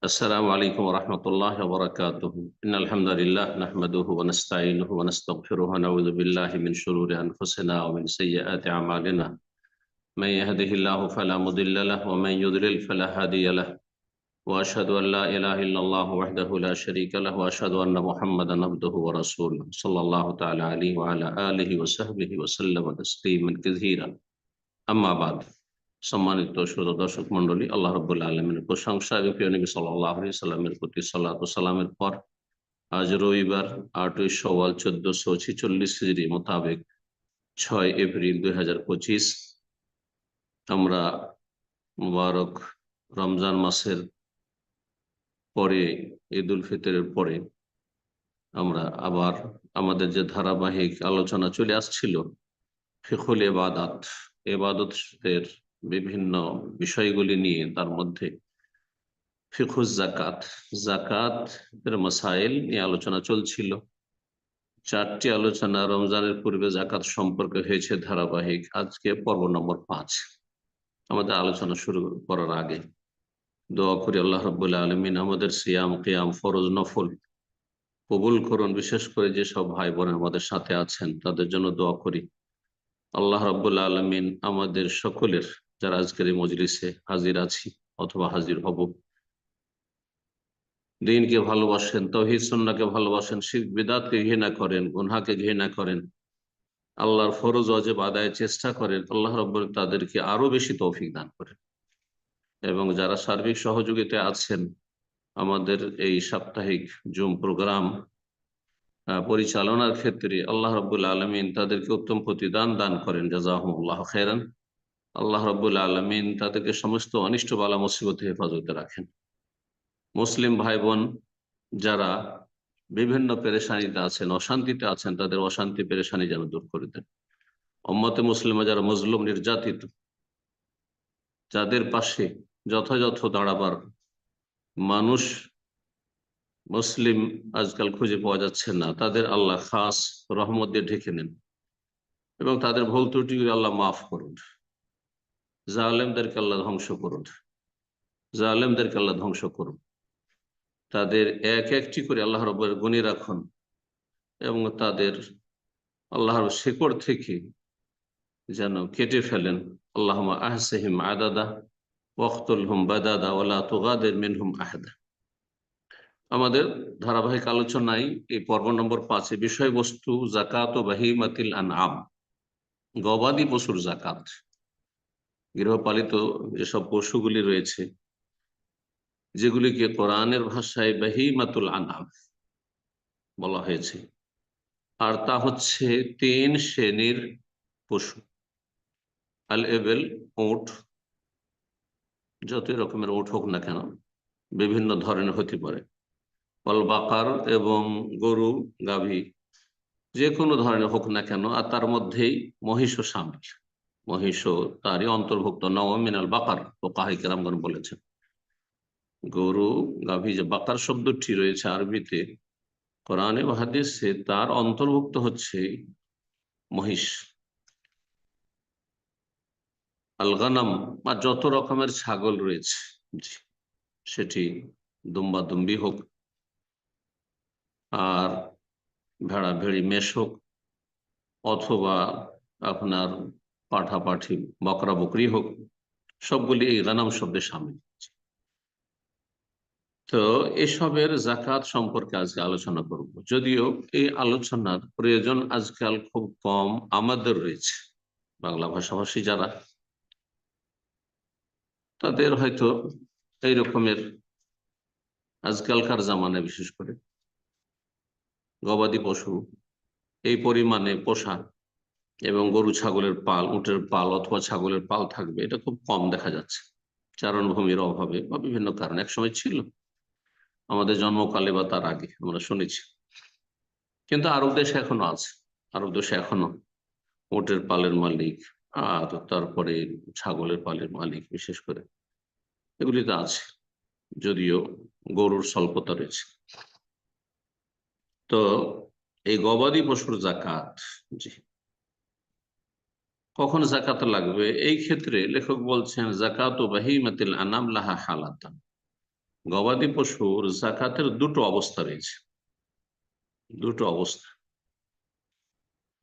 السلام عليكم ورحمة الله وبركاته إن الحمد لله نحمده ونستعينه ونستغفره ونعوذ بالله من شرور أنفسنا ومن سيئات أعمالنا من يهده الله فلا مضل له ومن يضلل فلا هادي له وأشهد أن لا إله إلا الله وحده لا شريك له وأشهد أن محمدا عبده ورسوله صلى الله تعالى عليه وعلى آله وصحبه وسلم تسليما كثيرا أما بعد। সম্মানিত শ্রোতা দর্শক মন্ডলী, আল্লাহ রাব্বুল আলামিনের প্রশংসা এবং প্রিয় নবী সাল্লাল্লাহু আলাইহি সাল্লামের প্রতি সালাত ও সালামের পর আজ রবিবার 8ই শাওয়াল 1446 হিজরি মোতাবেক 6 এপ্রিল 2025 আমরা মুবারক রমজান মাসের পরে ঈদ উল ফিতরের পরে আমরা আবার আমাদের যে ধারাবাহিক আলোচনা চলে আসছিল ফিকহুল ইবাদাত, ইবাদতের বিভিন্ন বিষয়গুলি নিয়ে, তার মধ্যে ফিকহুজ যাকাত, যাকাতের মাসাইল নিয়ে আলোচনা চলছিল। 4টি আলোচনা রমজানের পূর্বে যাকাত সম্পর্কে হয়েছে ধারাবাহিক। আজকে পর্ব নম্বর 5। আমাদের আলোচনা শুরু করার আগে দোয়া করি আল্লাহ রাব্বুল আলামিন আমাদের সিয়াম, কিয়াম, ফরজ, নফল কবুল করুন। বিশেষ করে যেসব ভাই বোনের আমাদের সাথে আছেন তাদের জন্য দোয়া করি আল্লাহ রাব্বুল আলামিন আমাদের সকলের, যারা আজকের এই মজলিসে হাজির আছি অথবা হাজির হব, দ্বীনকে ভালোবাসেন, তাওহীদ সুন্নাহকে ভালোবাসেন, শিরক বিদআতকে ঘৃণা করেন, গুনাহকে ঘৃণা করেন, আল্লাহর ফরজ ওয়াজিব আদায়ের চেষ্টা করেন, আল্লাহ রাব্বুল তাদেরকে আরো বেশি তৌফিক দান করেন। এবং যারা সার্বিক সহযোগিতায় আছেন আমাদের এই সাপ্তাহিক জুম প্রোগ্রাম পরিচালনার ক্ষেত্রে, আল্লাহ রাব্বুল আলামিন তাদেরকে উত্তম প্রতিদান দান করেন, জাযাহুমুল্লাহু খাইরান। আল্লাহ রাব্বুল আলামিন তাদেরকে সমস্ত অনিষ্ট বালা মুসিবতে হেফাজতে রাখেন। মুসলিম ভাই বোন যারা বিভিন্ন পেরেশানিতে আছেন, অশান্তিতে আছেন, তাদের অশান্তি পেরেশানি যেন দূর করে দেন। উম্মতে মুসলিমা যারা মজলুম, নির্যাতিত, যাদের পাশে যথাযথ দাঁড়াবার মানুষ মুসলিম আজকাল খুঁজে পাওয়া যাচ্ছে না, তাদের আল্লাহ খাস রহমত দিয়ে ঢেকে নেন এবং তাদের ভুল ত্রুটিগুলি আল্লাহ মাফ করুন। জালেমদেরকে আল্লাহ ধ্বংস করুন, জালেমদেরকে আল্লাহ ধ্বংস করুন। তাদের এক একটি করে আল্লাহ রাব্বুল গুণী রাখুন এবং তাদের আল্লাহর শেকড় থেকে যেন কেটে ফেলেন। আল্লাহুম্মা আহসিহিম আদাদা ওয়াকতুলহুম বাদাদা ওয়ালা তুগাদির মিনহুম আহাদা। আমাদের ধারাবাহিক আলোচনায় এই পর্ব নম্বর 5 বিষয়বস্তু যাকাত ও বাহিমাতিল আনআম, গবাদি পশুর যাকাত। গৃহপালিত যেসব পশুগুলি রয়েছে, যেগুলিকে কোরআনের ভাষায় বাহিমাতুল আনআম বলা হয়েছে, আর তা হচ্ছে 3 শ্রেণীর পশু। আল এবেল, উট, যতই রকমের উট হোক না কেন, বিভিন্ন ধরনের হতে পারে। অল বাকার, এবং গরু, গাভী, যে কোনো ধরনের হোক না কেন। আর তার মধ্যেই মহিষও শামিল, মহিষও তারই অন্তর্ভুক্ত। নওমিনাল বাকার ফুকাহায়ে কেরামগণ বলেছেন, গরু গাভী, যে বাকার শব্দটি রয়েছে আরবিতে, কোরআনে ও হাদিসে তার অন্তর্ভুক্ত হচ্ছে মহিষ। আল গানাম, আর যত রকমের ছাগল রয়েছে, সেটি দুম্বা দুম্বি হোক, আর ভেড়া ভেড়ি মেষ হোক, অথবা আপনার পাঠা পাঠি বকরা বকরি হোক, সবগুলি এই গানাম শব্দে শামিল। তো এসবের যাকাত সম্পর্কে আজকে আলোচনা করব, যদিও এই আলোচনার প্রয়োজন আজকাল খুব কম আমাদের রয়েছে। বাংলা ভাষাভাষী যারা, তাদের হয়তো এই রকমের আজকালকার জামানায় বিশেষ করে গবাদি পশু এই পরিমাণে পোষা এবং গরু ছাগলের পাল, উটের পাল অথবা ছাগলের পাল থাকবে, এটা খুব কম দেখা যাচ্ছে। চারণভূমির অভাবে বা বিভিন্ন কারণে। একসময় ছিল, আমাদের জন্মকালে বা তার আগে আমরা শুনেছি, কিন্তু আরব দেশে এখনো আছে। আরব দেশে এখনো উটের পালের মালিক, আর তারপরে ছাগলের পালের মালিক বিশেষ করে এগুলিতে আছে, যদিও গরুর স্বল্পতা রয়েছে। তো এই গবাদি পশুর যাকাত, জি, কখন যাকাত লাগবে? এই ক্ষেত্রে লেখক বলছেন, যাকাতু বাহিমাতিল আনাম লাহা হালাতান। গবাদি পশুর জাকাতের দুটো অবস্থা রয়েছে, দুটো অবস্থা।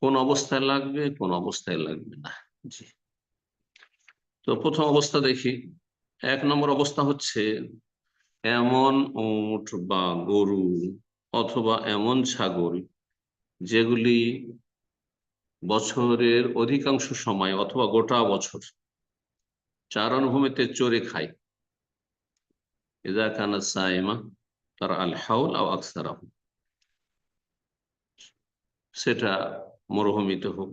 কোন অবস্থায় লাগবে, কোন অবস্থায় লাগবে না। জি। তো প্রথম অবস্থা দেখি। 1 নম্বর অবস্থা হচ্ছে এমন উট বা গরু অথবা এমন ছাগল যেগুলি বছরের অধিকাংশ সময় অথবা গোটা বছর চারণভূমিতে চরে খায়। ইযা কানাত সাইমা তার আল হাউল আও আকসারাহু, সেটা মরুভূমিতে হোক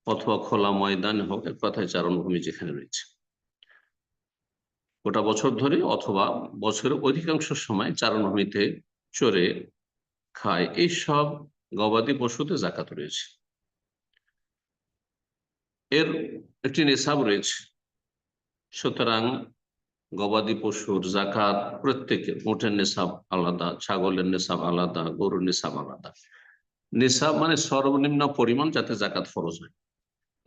অথবা খোলা ময়দানে হোক, এক কথায় চারণভূমি যেখানে রয়েছে গোটা বছর ধরে অথবা বছরের অধিকাংশ সময় চারণভূমিতে চরে খায়, এইসব গবাদি পশুতে জাকাত রয়েছে। এর একটি নেশাব রয়েছে। সুতরাং গবাদি পশুর জাকাত প্রত্যেকের, উটের নেশাব আলাদা, ছাগলের নেশাব আলাদা, গরুর নেশাব আলাদা। নেশাব মানে সর্বনিম্ন পরিমাণ যাতে জাকাত ফরজ হয়।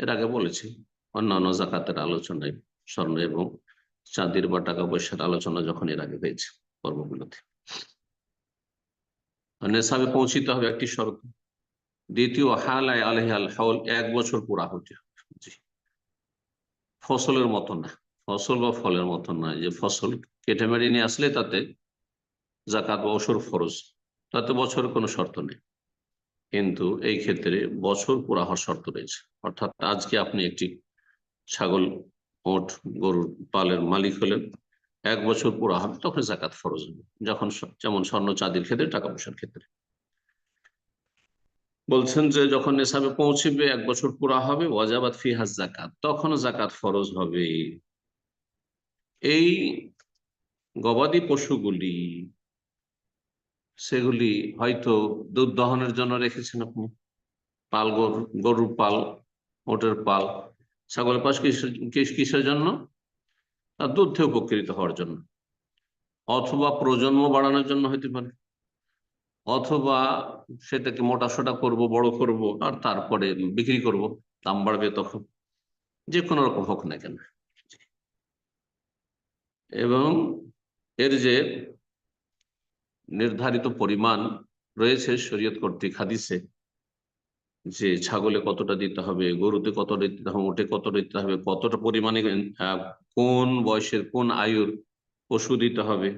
এর আগে বলেছি অন্যান্য জাকাতের আলোচনায়, স্বর্ণ এবং চাঁদির বা টাকা পয়সার আলোচনা যখন এর আগে হয়েছে পর্বগুলোতে। নেশাবে পৌঁছিতে হবে একটি শর্ত। দ্বিতীয়, হালায় আলহাল হাউল, 1 বছর পুরা হতে হবে। জি। ফসলের মতো না, ফসল বা ফলের মতো না যে ফসল কেটে মেরে নিয়ে আসলে তাতে জাকাত বা ওসর ফরজ, তাতে বছরের কোনো শর্ত নেই। কিন্তু এই ক্ষেত্রে বছর পুরা হওয়ার শর্ত রয়েছে। অর্থাৎ আজকে আপনি একটি ছাগল, ওট, গরুর পালের মালিক হলেন, 1 বছর পুরা হবে তখন জাকাত ফরজ হবে, যখন যেমন স্বর্ণ চাঁদির ক্ষেত্রে, টাকা পয়সার ক্ষেত্রে। বলছেন যে যখন নেশাবে পৌঁছবে, 1 বছর পুরা হবে, ওয়াজাবাত ফিহাজ জাকাত, তখন জাকাত ফরজ হবে। এই গবাদি পশুগুলি, সেগুলি হয়তো দুধ দহনের জন্য রেখেছেন আপনি, পাল গরু, গরুর পাল, ওটের পাল, ছাগলের পাশ কিসের জন্য? আর দুধ থেকে উপকৃত হওয়ার জন্য, অথবা প্রজন্ম বাড়ানোর জন্য হতে পারে, অথবা সেটাকে মোটা সোটা করব, বড় করব, আর তারপরে বিক্রি করব, দাম বাড়বে তখন, যে কোনো রকম হোক না কেন। এবং এর যে নির্ধারিত পরিমাণ রয়েছে শরীয়ত কর্তৃক হাদিসে, যে ছাগলে কতটা দিতে হবে, গরুতে কতটা দিতে হবে, উটে কতটা দিতে হবে, কতটা পরিমাণে, কোন বয়সের কোন আয়ুর পশু দিতে হবে,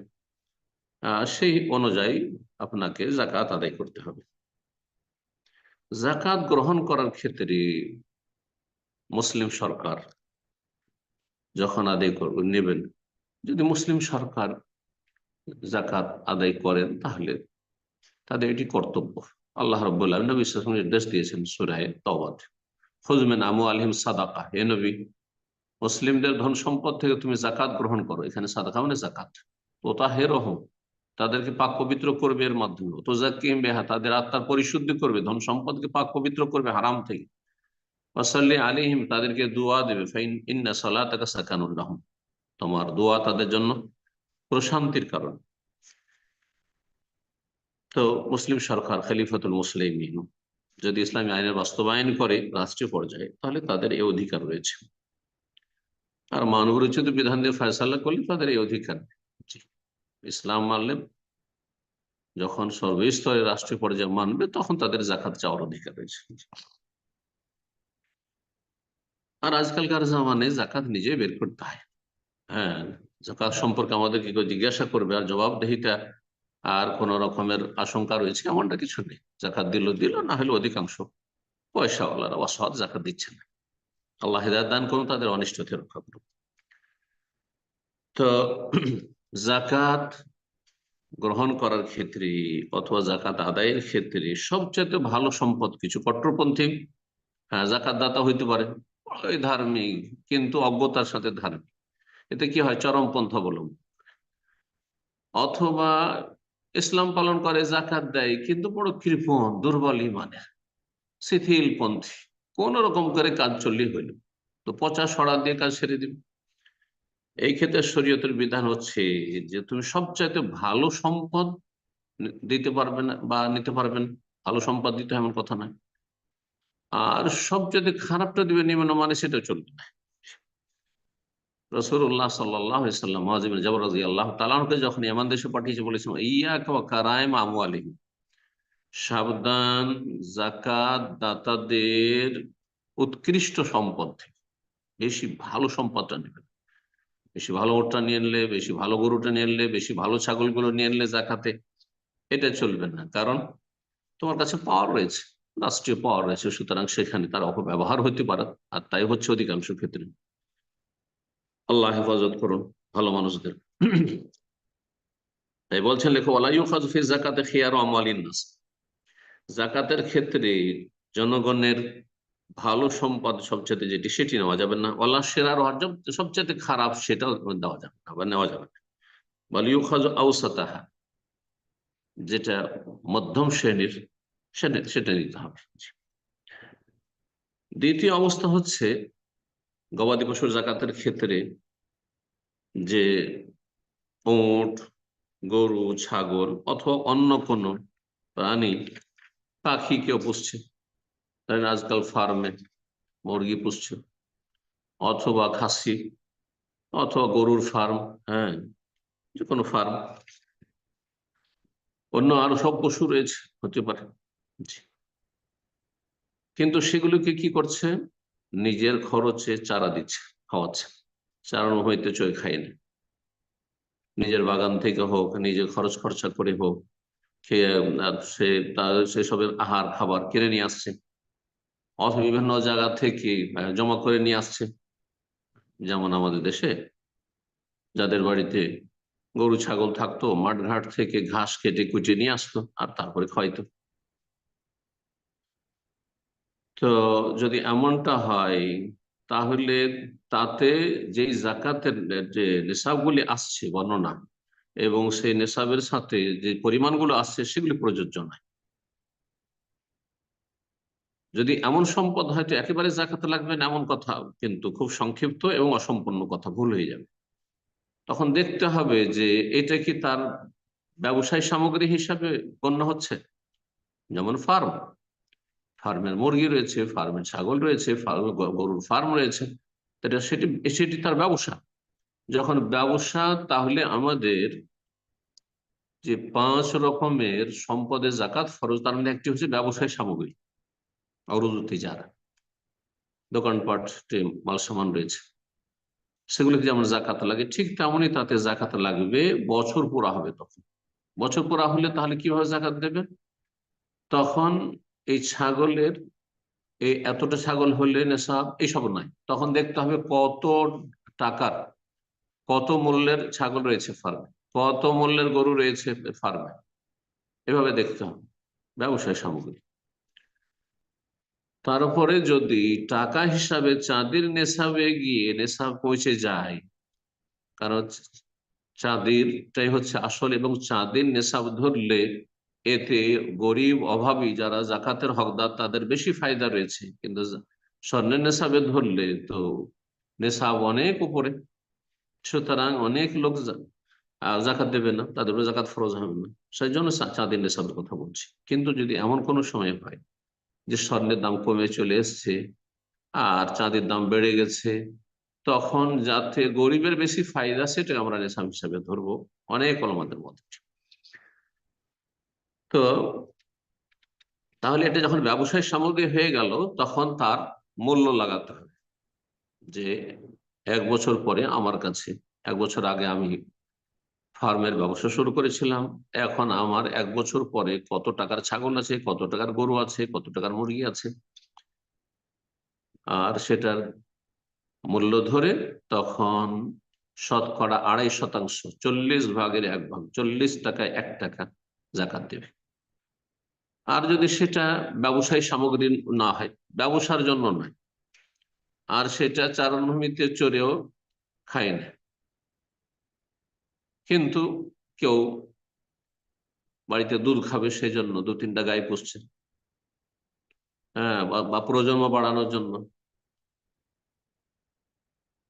সেই অনুযায়ী আপনাকে জাকাত আদায় করতে হবে। জাকাত গ্রহণ করার ক্ষেত্রে মুসলিম সরকার যখন আদায় নেবেন, যদি মুসলিম সরকার জাকাত আদায় করেন তাহলে তাদের এটি কর্তব্য। আল্লাহ রাব্বুল আলামিন নবী সাল্লাল্লাহু আলাইহি ওয়াসাল্লাম নির্দেশ দিয়েছেন সূরা তাওবাত, খুয মিন আমওয়ালিহিম সাদাকা, হে নবী মুসলিমদের ধন সম্পদ থেকে তুমি জাকাত গ্রহণ করো। এখানে সাদাকা মানে জাকাত। তুতাহিরুহুম, তাদেরকে পাক পবিত্র করবে এর মাধ্যমে, তুযাক্কিহিম বিহা, তাদের আত্মার পরিশুদ্ধি করবে, ধন সম্পদকে পাক পবিত্র করবে হারাম থেকে, ওয়াসাল্লি আলাইহিম, তাদেরকে দোয়া দেবে, ফাইন ইন্না সালাতাকা সাকানুল লাহুম, তোমার দোয়া তাদের জন্য প্রশান্তির কারণ। তো মুসলিম সরকার, খলিফাতুল মুসলিমিন, যদি ইসলামী আইনের বাস্তবায়ন করে রাষ্ট্রীয় পর্যায়ে, তাহলে তাদের এই অধিকার রয়েছে। আর মানবরচিত বিধান দিয়ে ফয়সালা করলে তাদের এই অধিকার নেই। জি। ইসলাম মানলে, যখন সর্বস্তরে রাষ্ট্রীয় পর্যায়ে মানবে, তখন তাদের জাকাত চাওয়ার অধিকার রয়েছে। আর আজকালকার জামানে জাকাত নিজে বের করতে হয়। হ্যাঁ, জাকাত সম্পর্কে আমাদের কি কেউ জিজ্ঞাসা করবে আর জবাবদিহিতা আর কোন রকমের আশঙ্কা রয়েছে এমনটা কিছু নেই। জাকাত দিল দিল, না হলে অধিকাংশ পয়সাওয়ালারা অসৎ জাকাত দিচ্ছে না। আল্লাহ হিদায়াত দান করুন, তাদের অনিষ্ট থেকে রক্ষা করুন। তো জাকাত গ্রহণ করার ক্ষেত্রে অথবা জাকাত আদায়ের ক্ষেত্রে সবচেয়ে ভালো সম্পদ কিছু, কট্টরপন্থী জাকাত দাতা হইতে পারে, ওই ধার্মিক কিন্তু অজ্ঞতার সাথে ধার্মিক, এতে কি হয়, চরমপন্থা অবলম্বন। অথবা ইসলাম পালন করে, জাকাত দেয়, কিন্তু বড় কৃপণ, দুর্বল ইমানের, শিথিলপন্থী, কোন রকম করে কাজ চললেই হইল, তো পচা সরা দিয়ে কাজ সেরে দিবে। এই ক্ষেত্রে শরীয়তের বিধান হচ্ছে যে তুমি সবচাইতে ভালো সম্পদ দিতে পারবে না বা নিতে পারবেন, ভালো সম্পদ দিতে হয় এমন কথা নয়, আর সবচেয়ে খারাপটা দিবে নিম্নমানে, সেটা চলবে না। রাসূলুল্লাহ সাল্লাল্লাহু আলাইহি ওয়াসাল্লাম মুআয ইবনে জাবাল রাদিয়াল্লাহু তাআলা আনহুকে যখন ইয়ামান দেশে পাঠিয়েছে বলেছেন, ইয়াকা ওয়া কারাইম আমওয়ালিহিম, সাবধান যাকাত দাতাদের উৎকৃষ্ট সম্পদ থেকে, বেশি ভালো সম্পদটা নেবেন। বেশি ভালো ওটটা নিয়ে নিলে, বেশি ভালো গরুটা নিয়ে নিলে, বেশি ভালো ছাগলগুলো নিয়ে নিলে জাকাতে এটা চলবে না। কারণ তোমার কাছে পাওয়ার রয়েছে, রাষ্ট্রীয় পাওয়ার রয়েছে, সুতরাং সেখানে তার অপব্যবহার হতে পারে। আর তাই হচ্ছে অধিকাংশ ক্ষেত্রে। আল্লাহ হেফাজত করুন ভালো মানুষদের। তাই বলছেন লেখক, ওয়ালা ইউখাযু ফি যাকাতি খিয়ারু আমওয়ালিন নাস, যাকাতের ক্ষেত্রে জনগণের ভালো সম্পদ সবচেয়ে যেটি সেটি নেওয়া যাবে না। ওয়ালা শিরারু, সবচেয়ে খারাপ সেটাও দেওয়া যাবে না বা নেওয়া যাবে না। ওয়াল ইউখাযু আওসাতাহা, যেটা মধ্যম শ্রেণীর সেটা নিতে হবে। দ্বিতীয় অবস্থা হচ্ছে গবাদি পশুর জাকাতের ক্ষেত্রে যে উট, গরু, ছাগল অথবা অন্য কোনো প্রাণী, পাখি কেউ পুষছে, ধরেন আজকাল ফার্মে মুরগি পুষছে, অথবা খাসি, অথবা গরুর ফার্ম, হ্যাঁ, যে কোনো ফার্ম, অন্য আরো সব পশু রয়েছে, হতে পারে। জি। কিন্তু সেগুলোকে কি করছে, নিজের খরচে চারা দিচ্ছে, খাওয়াচ্ছে, চারানো হইতে চয় খায়নি, নিজের বাগান থেকে হোক, নিজের খরচ খরচা করে হোক, খেয়ে সে তার সেসবের আহার খাবার কিনে নিয়ে আসছে, অথবা বিভিন্ন জায়গা থেকে জমা করে নিয়ে আসছে। যেমন আমাদের দেশে যাদের বাড়িতে গরু ছাগল থাকতো, মাঠঘাট থেকে ঘাস কেটে কুটে নিয়ে আসতো আর তারপরে খাইতো। তো যদি এমনটা হয়, তাহলে তাতে যেই জাকাতের যে নেশাবগুলি আসছে বর্ণনা, এবং সেই নেশাবের সাথে যে পরিমাণগুলো আসছে সেগুলি প্রযোজ্য নয়। যদি এমন সম্পদ হয়তো একেবারে জাকাতে লাগবে না এমন কথা, কিন্তু খুব সংক্ষিপ্ত এবং অসম্পূর্ণ কথা, ভুল হয়ে যাবে। তখন দেখতে হবে যে এটা কি তার ব্যবসায় সামগ্রী হিসাবে গণ্য হচ্ছে। যেমন ফার্মের মুরগি রয়েছে, ফার্মের ছাগল রয়েছে, গরুর ফার্ম রয়েছে, এটা সেটি সেটি তার ব্যবসা। যখন ব্যবসা, তাহলে আমাদের যে 5 রকমের সম্পদের জাকাত ফরজ, তার মধ্যে একটি হচ্ছে ব্যবসায় সামগ্রী, অরুজু তিজারা, দোকানপাট, মাল সামান রয়েছে, সেগুলোকে যেমন জাকাত লাগে, ঠিক তেমনই তাতে জাকাত লাগবে। বছর পুরা হবে তখন, বছর পুরা হলে তাহলে কিভাবে জাকাত দেবে? তখন এই ছাগলের, এই এতটা ছাগল হলে নেশাব এইসব নয়, তখন দেখতে হবে কত টাকার, কত মূল্যের ছাগল রয়েছে ফার্মে, কত মূল্যের গরু রয়েছে ফার্মে, এভাবে দেখতে হবে ব্যবসায় সামগ্রী। তারপরে যদি টাকা হিসাবে চাঁদির নেশাবে গিয়ে নেশাব পৌঁছে যায়, কারণ চাঁদিরটাই হচ্ছে আসল, এবং চাঁদির নেশাব ধরলে এতে গরিব অভাবী যারা জাকাতের হকদার তাদের বেশি ফায়দা রয়েছে, কিন্তু স্বর্ণের নেশাবে ধরলে তো নেশাব অনেক উপরে, সুতরাং অনেক লোক জাকাত দেবে না, তাদেরও জাকাত ফরজ হবে না। সেই জন্য চাঁদির নেশাবের কথা বলছি। কিন্তু যদি এমন কোনো সময় হয় যে স্বর্ণের দাম কমে চলে এসছে আর চাঁদির দাম বেড়ে গেছে, তখন যাতে গরিবের বেশি ফায়দা, সেটা আমরা নেশাব হিসাবে ধরবো অনেক ওলামাদের মধ্যে। তো তাহলে এটা যখন ব্যবসায় সামগ্রী হয়ে গেল, তখন তার মূল্য লাগাতে হবে। যে 1 বছর পরে আমার কাছে, 1 বছর আগে আমি ফার্মের ব্যবসা শুরু করেছিলাম, এখন আমার 1 বছর পরে কত টাকার ছাগল আছে, কত টাকার গরু আছে, কত টাকার মুরগি আছে, আর সেটার মূল্য ধরে তখন শতকরা 2.5%, 40 ভাগের 1 ভাগ, 40 টাকায় 1 টাকা জাকাত দেবে। আর যদি সেটা ব্যবসায়ী সামগ্রী না হয়, ব্যবসার জন্য নয়, আর সেটা চারণভূমিতে চড়েও খায় না, কিন্তু কেউ বাড়িতে দুধ খাবে সেজন্য 2-3টা গাই পুষছে, হ্যাঁ, বা প্রজন্ম বাড়ানোর জন্য,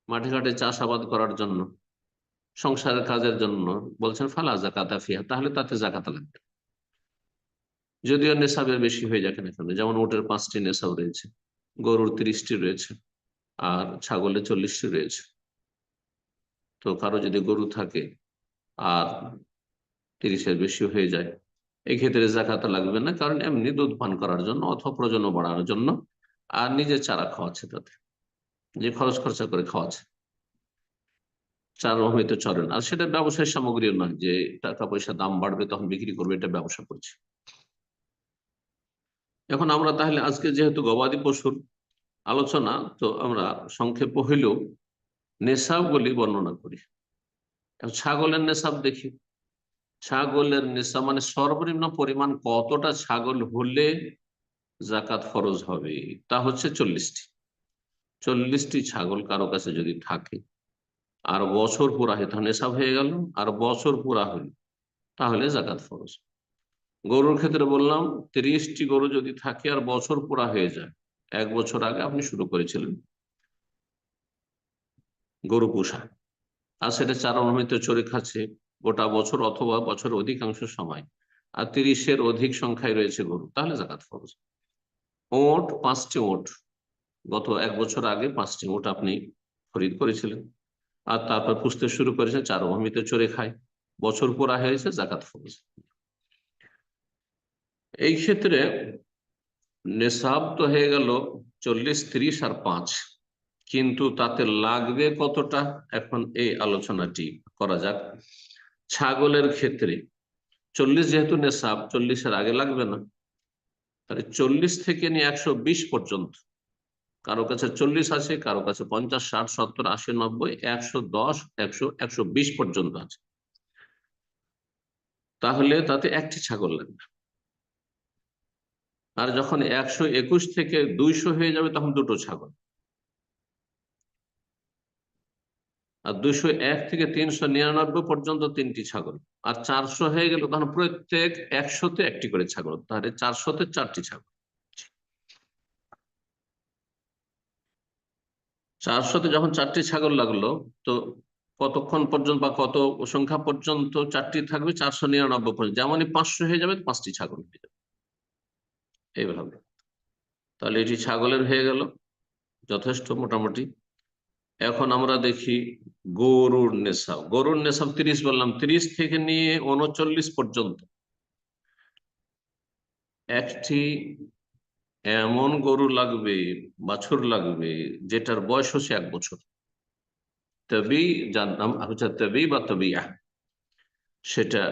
মাঠে ঘাটে চাষাবাদ করার জন্য, সংসারের কাজের জন্য, বলছেন ফালা জাকাতা ফিহা, তাহলে তাতে জাকাত লাগবে। যদিও নেশাবের বেশি হয়ে যাক না কেন, যেমন উটের 5টি নেশাব রয়েছে, গরুর 30টি রয়েছে, আর ছাগলের 40টি রয়েছে, তো কারো যদি গরু থাকে আর 30-এর বেশি হয়ে যায়, এই ক্ষেত্রে জাকাত লাগবে না, কারণ এমনি দুধ পান করার জন্য অথবা প্রজনন বাড়ানোর জন্য আর নিজের চারা খাওয়াচ্ছে, তাতে যে খরচ খরচা করে খাওয়াচ্ছে, চারা হয়তো চলে না। আর সেটা ব্যবসায়িক সামগ্রীও নয় যে টাকা পয়সা দাম বাড়বে তখন বিক্রি করবে, এটা ব্যবসা করছে। এখন আমরা তাহলে আজকে যেহেতু গবাদি পশুর আলোচনা, তো আমরা সংক্ষেপ হইলেও নেশাবগুলি বর্ণনা করি। এখন ছাগলের নেশাব দেখি। ছাগলের নেশাব মানে সর্বনিম্ন পরিমাণ কতটা ছাগল হলে জাকাত ফরজ হবে, তা হচ্ছে 40টি। 40টি ছাগল কারো কাছে যদি থাকে আর বছর পুরা হয়, তাহলে নেশাব হয়ে গেল। আর বছর পুরা হইল তাহলে জাকাত ফরজ। গরুর ক্ষেত্রে বললাম 30টি গরু যদি থাকে আর বছর পুরা হয়ে যায়, 1 বছর আগে আপনি শুরু করেছিলেন গরু পোষা, আর সেটা চারণভূমিতে চড়ে খাচ্ছে গোটা বছর অথবা বছরের অধিকাংশ সময়, আর 30-এর অধিক সংখ্যায় রয়েছে গরু, তাহলে জাকাত ফরজ। ওট 5টি ওট, গত 1 বছর আগে 5টি ওট আপনি খরিদ করেছিলেন, আর তারপর পুষতে শুরু করেছেন, চারভূমিতে চড়ে খায়, বছর পুরা হয়েছে, জাকাত ফরজ। এই ক্ষেত্রে নেশাব তো হয়ে গেল 40, 30 আর 5, কিন্তু তাতে লাগবে কতটা, এখন এই আলোচনাটি করা যাক। ছাগলের ক্ষেত্রে 40 যেহেতু নেশাব, 40-এর আগে লাগবে না, তাহলে 40 থেকে নিয়ে 120 পর্যন্ত, কারো কাছে 40 আছে, কারো কাছে 50, 60, 70, 80, 90, 110, 100, 120 পর্যন্ত আছে, তাহলে তাতে একটি ছাগল লাগবে। আর যখন 121 থেকে 200 হয়ে যাবে তখন দুটো ছাগল, আর 201 থেকে 399 পর্যন্ত 3টি ছাগল, আর 400 হয়ে গেল তখন প্রত্যেক 100-তে একটি করে ছাগল, তাহলে 400-তে 4টি ছাগল। 400-তে যখন 4টি ছাগল লাগলো, তো কতক্ষণ পর্যন্ত বা কত সংখ্যা পর্যন্ত 4টি থাকবে, 499 পর্যন্ত, যেমনই 500 হয়ে যাবে 5টি ছাগল হয়ে যাবে, এইভাবে। তাহলে এটি ছাগলের হয়ে গেল যথেষ্ট মোটামুটি। এখন আমরা দেখি গরুর নেশাব। গরুর নেশাব 30 বললাম, 30 থেকে নিয়ে 39 পর্যন্ত একটি এমন গরু লাগবে, বাছুর লাগবে, যেটার বয়স হচ্ছে 1 বছর। তবেই, যার নাম হচ্ছে তবেই বা তবিয়া, সেটা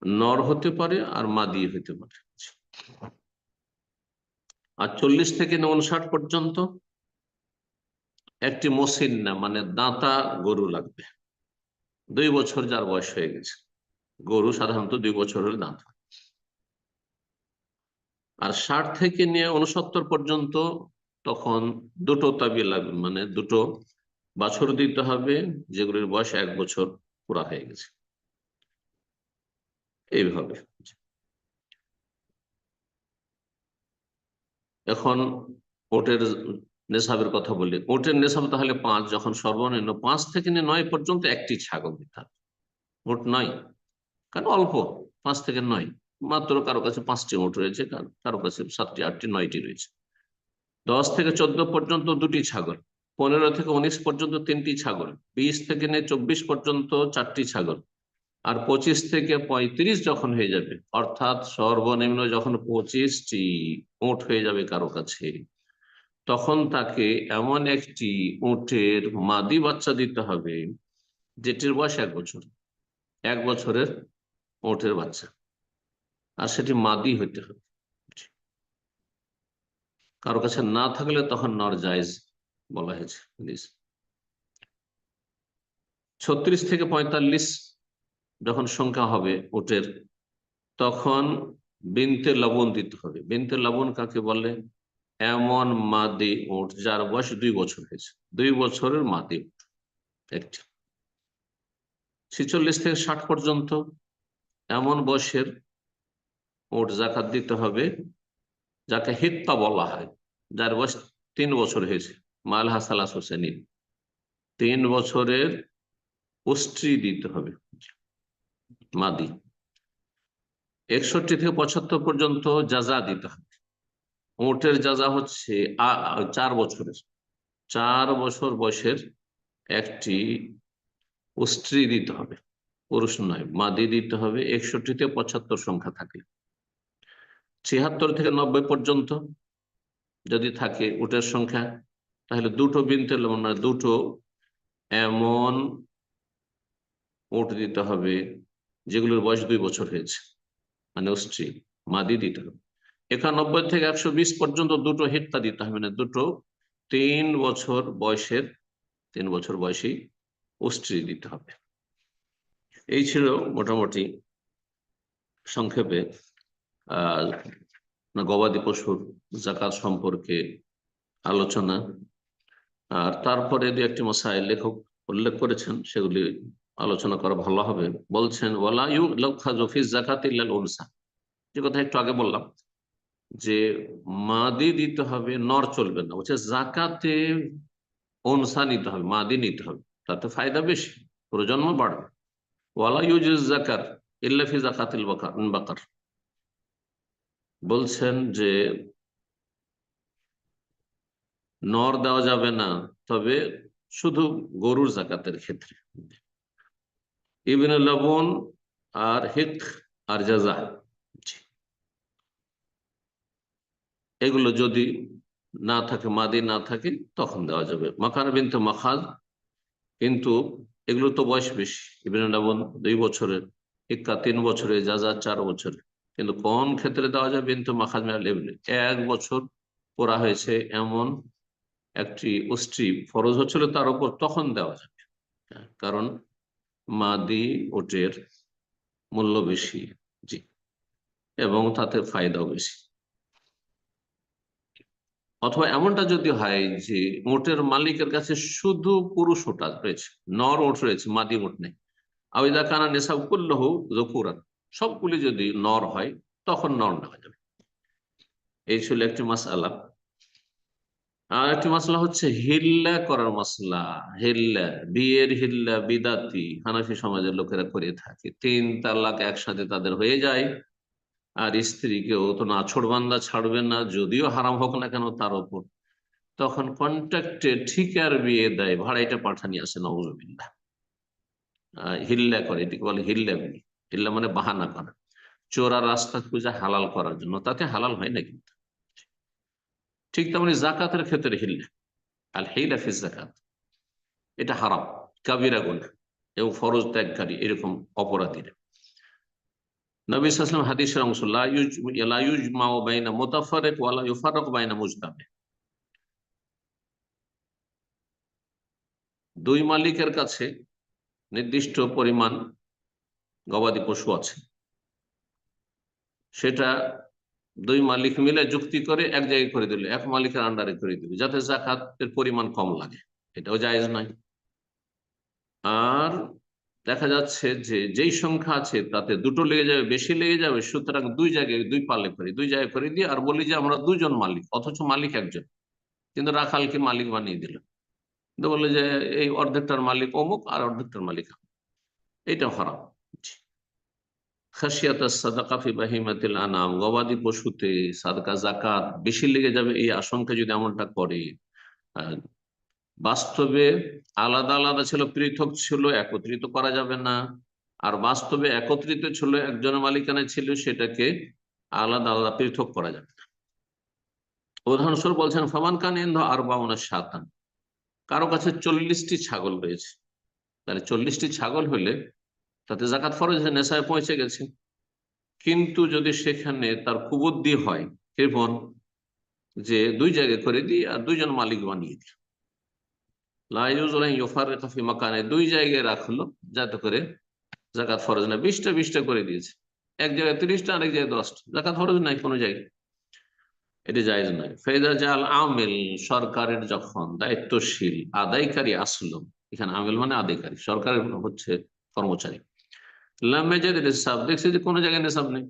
নর হতে পারে আর মাদি হতে পারে। আর 40 থেকে 59 পর্যন্ত একটি মসিন্না মানে দাঁতা গরু লাগবে, 2 বছর যার বয়স হয়ে গেছে। গরু সাধারণত 2 বছরের দাঁত। আর 60 থেকে নিয়ে 69 পর্যন্ত তখন দুটো তাবিয়া লাগবে, মানে দুটো বাছুর দিতে হবে যেগুলির বয়স 1 বছর পুরা হয়ে গেছে, এইভাবে। এখন ওটের নেশাবের কথা বলি। ওটের নেশাব তাহলে 5, যখন সর্বনিম্ন 5 থেকে নিয়ে 9 পর্যন্ত একটি ছাগল দিতে হবে। ওট 9, কারণ অল্প, 5 থেকে 9 মাত্র, কারো কাছে 5টি ওট রয়েছে, কারো কাছে 7টি, 8টি, 9টি রয়েছে। 10 থেকে 14 পর্যন্ত 2টি ছাগল, 15 থেকে 19 পর্যন্ত 3টি ছাগল, 20 থেকে নিয়ে 24 পর্যন্ত 4টি ছাগল, আর 25 থেকে 35 যখন হয়ে যাবে, অর্থাৎ সর্বনিম্ন যখন 25টি উট হয়ে যাবে কারো কাছে, তখন তাকে এমন একটি উটের মাদি বাচ্চা দিতে হবে যেটির বয়স 1 বছর, 1 বছরের উটের বাচ্চা, আর সেটি মাদি হইতে হবে। কারো কাছে না থাকলে তখন নর জায়েজ বলা হয়েছে। 36 থেকে 45 যখন সংখ্যা হবে উটের, তখন বিনতে লবণ দিতে হবে। বিনতে লবণ কাকে বলে? এমন মাদি উট যার বয়স 2 বছর হয়েছে, 2 বছরের মাদি উট একটি। 46 থেকে 60 পর্যন্ত এমন বয়সের উট জাকাত দিতে হবে যাকে হিত্তা বলা হয়, যার বয়স 3 বছর হয়েছে, মাল হাসালাস হোসেনি, 3 বছরের পুষ্টি দিতে হবে মাদি। 61 থেকে 75 পর্যন্ত যাজা দিতে হবে। উটের যাজা হচ্ছে 4 বছরের, 4 বছর বয়সের একটি স্ত্রী দিতে হবে, পুরুষ নয়। মাদি দিতে হবে 61 থেকে 75 সংখ্যা থাকলে। 76 থেকে 90 পর্যন্ত যদি থাকে উটের সংখ্যা, তাহলে দুটো বিনতে লবণ, মানে দুটো এমন উট দিতে হবে যেগুলোর বয়স 2 বছর হয়েছে, মানে স্ত্রী, মাদি দিতে হবে। 91 থেকে 120 পর্যন্ত দুটো হিট্টা দিতে হবে, মানে দুটো 3 বছর বয়সের, 3 বছর বয়সী স্ত্রী দিতে হবে। এই ছিল মোটামুটি সংক্ষেপে আহ গবাদি পশুর জাকাত সম্পর্কে আলোচনা। আর তারপরে দু একটি মাসাইল লেখক উল্লেখ করেছেন, সেগুলি আলোচনা করা ভালো হবে। বলছেন ওয়ালা ইউখাযু ফি যাকাতি ইল্লাল উনসা, যে কথা একটু আগে বললাম যে মাদি দিতে হবে, নর চলবে না। বলছে জাকাতে উনসা নিতে হবে, মাদি নিতে হবে, তাতে ফায়দা বেশি, প্রজন্ম বাড়বে। ওয়ালা ইউজুজ যাকাত ইল্লা ফি যাকাতিল বাকার, বলছেন যে নর দেওয়া যাবে না, তবে শুধু গরুর জাকাতের ক্ষেত্রে। ইবনে লবণ আর হিক আর জাজা, এগুলো যদি না থাকে, মাদি না থাকে, তখন দেওয়া যাবে। মাখানা বিনতে মাখাজ, কিন্তু এগুলো তো বয়স বেশি। ইবনে লবণ 2 বছরের, হিক্কা 3 বছরের, জাজা 4 বছরের। কিন্তু কোন ক্ষেত্রে দেওয়া যাবে? বিনতে মাখাজ মিনাল ইবলি, 1 বছর পড়া হয়েছে এমন একটি স্ত্রী ফরজ হচ্ছিল তার উপর, তখন দেওয়া যাবে। কারণ মাদি ওটের মূল্য বেশি, জি, এবং তাতে ফায়দাও বেশি। অথবা এমনটা যদি হয় যে ওটের মালিকের কাছে শুধু পুরুষ ওট রয়েছে, নর ওট রয়েছে, মাদি ওট নেই। আবিদা কানা নেশাব কুল্লহু যকুরান, সবগুলি যদি নর হয় তখন নর নেওয়া যাবে। এই ছিল একটি মাসআলা। আর একটি মাসলা হচ্ছে হিল্লা করার মাসলা। হিল্লা, বিয়ের হিল্লা বিদাতি হানাফি সমাজের লোকেরা করে থাকে। 3 তালাক একসাথে তাদের হয়ে যায়, আর স্ত্রীকেও তো নাছোড়বান্দা ছাড়বে না, যদিও হারাম হোক না কেন তার উপর। তখন কন্ট্রাক্টে ঠিকার বিয়ে দেয়, ভাড়াইটা পাঠানি আসে, নওয়াজুবিল্লাহ। হিল্লা করে, এটিকে বলে হিল্লা বিয়ে। হিল্লা মানে বাহানা করা, চোরা রাস্তা খুঁজে হালাল করার জন্য, তাতে হালাল হয় না কিন্তু। ঠিক তেমনি জাকাতের ক্ষেত্রে হিল্লা, আল হিলা ফি যাকাত, এটা হারাম, কাবিরা গুনাহ, এবং ফরজ ত্যাগকারী এরকম অপরাধীরা। নবী সাল্লাল্লাহু আলাইহি ওয়াসাল্লাম হাদিসের অংশ, লা ইউজমাউ বাইনা মুতাফারিক ওয়া লা ইউফারাকু বাইনা মুজতামি। 2 মালিকের কাছে নির্দিষ্ট পরিমাণ গবাদি পশু আছে, সেটা 2 মালিক মিলে যুক্তি করে এক জায়গায় করে দিল, এক মালিকের আন্ডারে করে দিল, যাতে যাকাতের পরিমাণ কম লাগে, এটাও জায়েজ নয়। আর দেখা যাচ্ছে যে যেই সংখ্যা আছে তাতে দুটো লেগে যাবে, বেশি লেগে যাবে, সুতরাং 2 জায়গায় 2 পালে করি, 2 জায়গায় করে দিয়ে আর বলি যে আমরা 2 জন মালিক, অথচ মালিক একজন, কিন্তু রাখালকে মালিক বানিয়ে দিল। কিন্তু বললে যে এই অর্ধেকটার মালিক অমুক আর অর্ধেকটার মালিক, এটা হারাম। খাসিয়াত সাদাকা ফি বাহিমাতিল আনাম, গবাদি পশুতে সাদকা জাকাত বেশি লেগে যাবে, এই আশঙ্কা যদি এমনটা করে। আহ, বাস্তবে আলাদা আলাদা ছিল, পৃথক ছিল, একত্রিত করা যাবে না। আর বাস্তবে একত্রিত ছিল, একজনের মালিকানা ছিল, সেটাকে আলাদা আলাদা পৃথক করা যাবে না। উদাহরণস্বরূপ বলছেন ফামান কান ইনহু আরবাউনা শাতান, কারো কাছে 40টি ছাগল রয়েছে, তাহলে 40টি ছাগল হলে তাতে জাকাত ফরজ, নেশায় পৌঁছে গেছে। কিন্তু যদি সেখানে তার কুবুদ্ধি হয়, কৃপণ, যে 2 জায়গায় করে দিই আর 2 জন মালিক বানিয়ে দিই, লা ইউজুল আন ইউফাররিকা ফি মাকানে, 2 জায়গায় রাখলো যাতে করে জাকাত ফরজ না, 20টা 20টা করে দিয়েছে, এক জায়গায় 30টা, আরেক জায়গায় 10টা, জাকাত ফরজ নাই কোনো জায়গায়, এটা জায়েজ নয়। ফাইদা জাল আমিল, সরকারের যখন দায়িত্বশীল আদায়কারী আসলো, এখানে আমিল মানে আদায়কারী, সরকারের হচ্ছে কর্মচারী, লামেজাদ নিসাব, দেখছে যে কোনো জায়গায় নিসাব নেই,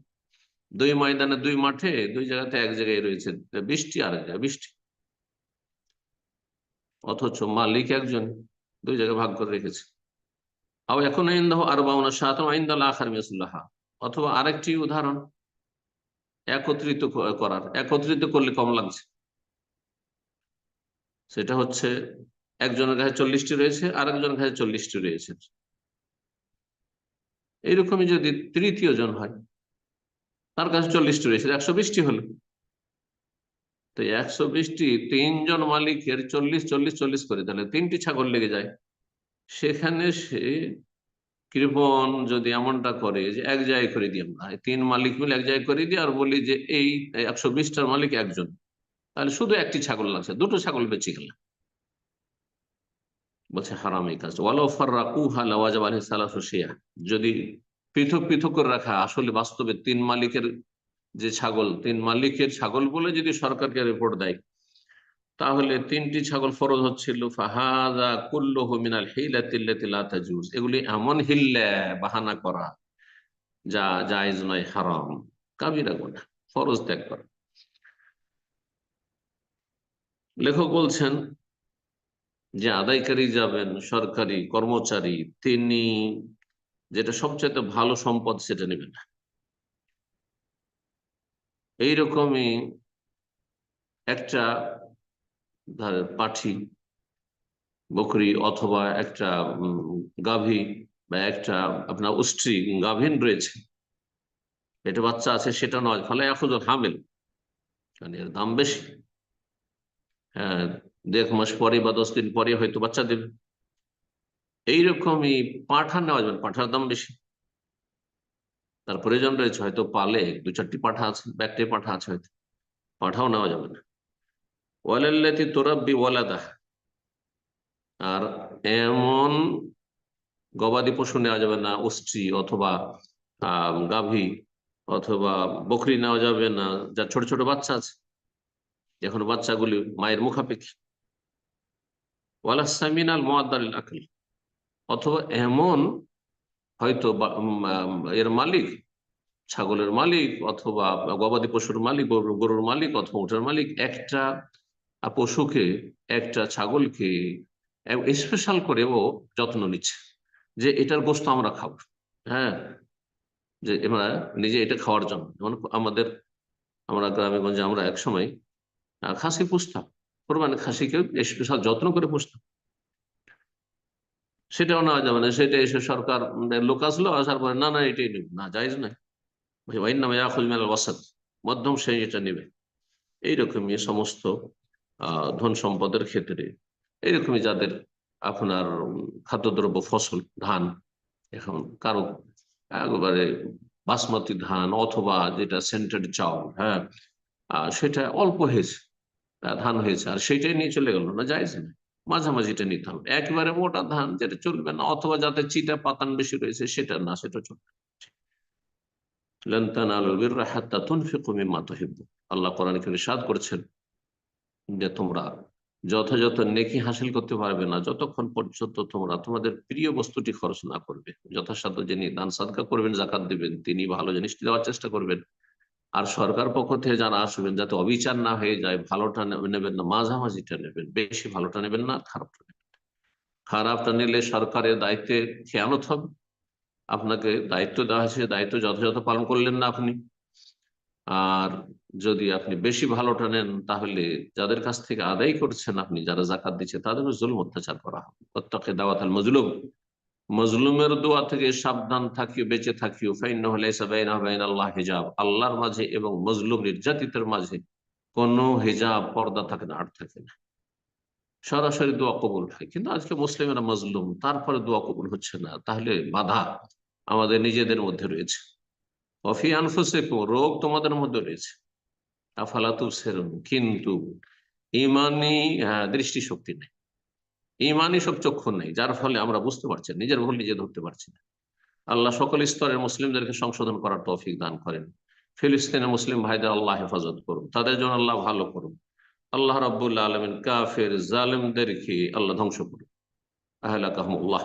2 ময়দানে 2 মাঠে 2 জায়গাতে এক জায়গায় রয়েছে 20টি, আরেক জায়গায় 20টি, অথচ মালিক একজন, 2 জায়গায় ভাগ করে রেখেছে। আও এখন আর বাউনা সাত আখার মিসলাহা, অথবা আরেকটি উদাহরণ একত্রিত করার, একত্রিত করলে কম লাগছে, সেটা হচ্ছে একজনের কাছে 40টি রয়েছে, আরেকজনের কাছে 40টি রয়েছে, এইরকমই যদি তৃতীয় জন হয়, তার কাছে 40টি রয়েছে, 120টি হলো। তো 120টি, তিনজন মালিকের 40 40 40 করে, তাহলে 3টি ছাগল লেগে যায়। সেখানে সে কৃপণ যদি এমনটা করে যে এক জায়গায় করে দিই, আমরা তিন মালিক মিলে এক জায়গায় করে দিই আর বলি যে এই 120টার মালিক একজন, তাহলে শুধু একটি ছাগল লাগছে, দুটো ছাগল বেঁচে গেল। বলছে হারাম এই কাজ। ওয়ালাউ ফাররাকুহা লাওয়াজাবা আলাইহিস সালাসু শিয়া, যদি পৃথক পৃথক করে রাখা, আসলে বাস্তবে তিন মালিকের যে ছাগল, তিন মালিকের ছাগল বলে যদি সরকারকে রিপোর্ট দেয়, তাহলে 3টি ছাগল ফরজ হচ্ছিল। ফাহাযা কুল্লুহু মিনাল হিলাতিল্লাতি লা তাজুজ, এগুলি এমন হিল্লা, বাহানা করা যা জায়েজ নয়, হারাম, কাবিরা গুনাহ, ফরজ ত্যাগ করা। লেখক বলছেন যে আদায়কারী যাবেন সরকারি কর্মচারী, তিনি যেটা সবচেয়ে ভালো সম্পদ সেটা নেবেন না। এইরকমই একটা পাঠি, বকরি অথবা একটা গাভী বা একটা আপনার উষ্ট্রি গাভীন রয়েছে, এটা বাচ্চা আছে, সেটা নয়, ফলে এখন হামেল, কারণ এর দাম বেশি। হ্যাঁ, 1.5 মাস পরে বা 10 দিন পরে হয়তো বাচ্চা দেবে। এইরকমই পাঠা নেওয়া যাবে, পাঠার দাম বেশি, তার প্রয়োজন রয়েছে, হয়তো পালে 2-4টি পাঠা আছে বা একটাই পাঠা আছে, হয়তো পাঠাও নেওয়া যাবে না। ওয়ালাল্লাতি তুরাব্বি ওয়ালাদাহ, আর এমন গবাদি পশু নেওয়া যাবে না, উষ্ট্রি অথবা গাভী অথবা বকরি নেওয়া যাবে না যার ছোট ছোট বাচ্চা আছে, এখন বাচ্চাগুলি মায়ের মুখাপেক্ষী। ওয়ালা সামিন আল মুআদ্দাল আকল, অথবা এমন হয়তো এর মালিক, ছাগলের মালিক অথবা গবাদি পশুর মালিক, গরুর মালিক অথবা উটের মালিক, একটা পশুকে, একটা ছাগলকে স্পেশাল করে ও যত্ন নিচ্ছে যে এটার গোশত আমরা খাবো। হ্যাঁ, যে আমরা নিজে এটা খাওয়ার জন্য, যেমন আমরা গ্রামে গঞ্জে আমরা এক সময় খাসি পুষতাম, কোরবানি খাসিকে স্পেশাল যত্ন করে পুষতাম। সেটাও নেওয়া যাবে না, সেটা এসে সরকার লোক আসলো, আসার পরে না না এটাই নেবে না, জায়েজ নয়। ওয়াইন নামে ইয়াখুয মিনাল ওয়াসাত, মধ্যম শ্রেণী এটা নেবে। এইরকমই সমস্ত ধন সম্পদের ক্ষেত্রে, এইরকমই যাদের আপনার খাদ্যদ্রব্য ফসল ধান, এখন কারো একেবারে বাসমতি ধান অথবা যেটা সেন্টেড চাউল, হ্যাঁ, সেটা অল্প হয়েছে, ধান হয়েছে, আর সেটাই নিয়ে চলে গেল, না জায়েজ না। মাঝামাঝিটা নিতে হবে, একেবারে মোটা ধান যেটা চলবে না, অথবা যাতে চিটা পাতান বেশি রয়েছে সেটা না, সেটা চলবে না। লান তানালুল বিররা হাত্তা তুনফিকু মিম্মা তুহিব্বুন, আল্লাহ কোরআনে কারীমে ইরশাদ করেছেন যে তোমরা যথাযথ নেকি হাসিল করতে পারবে না যতক্ষণ পর্যন্ত তোমরা তোমাদের প্রিয় বস্তুটি খরচ না করবে। যথাসাধ্য যিনি দান সাদকা করবেন, জাকাত দিবেন, তিনি ভালো জিনিসটি দেওয়ার চেষ্টা করবেন। আর সরকার পক্ষ থেকে যারা আসবেন, যাতে অবিচার না হয়ে যায়, ভালোটা নেবেন না, মাঝামাঝিটা নেবেন, বেশি ভালোটা নেবেন না, খারাপটা নেবেন। খারাপটা নিলে সরকারের দায়িত্বে খেয়ানত হবে, আপনাকে দায়িত্ব দেওয়া হয়েছে, দায়িত্ব যথাযথ পালন করলেন না আপনি। আর যদি আপনি বেশি ভালোটা নেন, তাহলে যাদের কাছ থেকে আদায় করছেন আপনি, যারা জাকাত দিচ্ছে, তাদের জুলুম অত্যাচার করা হবে। ওয়াত্তাকি দাওয়াতাল মজলুম, মজলুমের দোয়া থেকে সাবধান থাকিও, বেঁচে থাকিও। ফাইন্নাহু লাইসা বাইনাহু ওয়া বাইনাল্লাহি হিজাব, আল্লাহর মাঝে এবং মজলুম নির্যাতিতের মাঝে কোনো হিজাব, পর্দা থাকে না, আড় থাকে না, সরাসরি দোয়া কবুল হয়। কিন্তু আজকে মুসলিমেরা মজলুম, তারপরে দোয়া কবুল হচ্ছে না, তাহলে বাধা আমাদের নিজেদের মধ্যে রয়েছে। অফি আনফুসিকুম, রোগ তোমাদের মধ্যে রয়েছে। আফালা তুবসিরুন, কিন্তু ইমানি দৃষ্টিশক্তি নেই, ইমানি সব চক্ষু নেই, যার ফলে আমরা বুঝতে পারছি না, নিজের ভুল নিজে ধরতে পারছি না। আল্লাহ সকল স্তরের মুসলিমদেরকে সংশোধন করার তৌফিক দান করেন। ফিলিস্তিনের মুসলিম ভাইদের আল্লাহ হেফাজত করুন, তাদের জন্য আল্লাহ ভালো করুন। আল্লাহ রাব্বুল আলামিন কাফের জালেমদেরকে আল্লাহ ধ্বংস করুন। আহলাকাহুমুল্লাহ।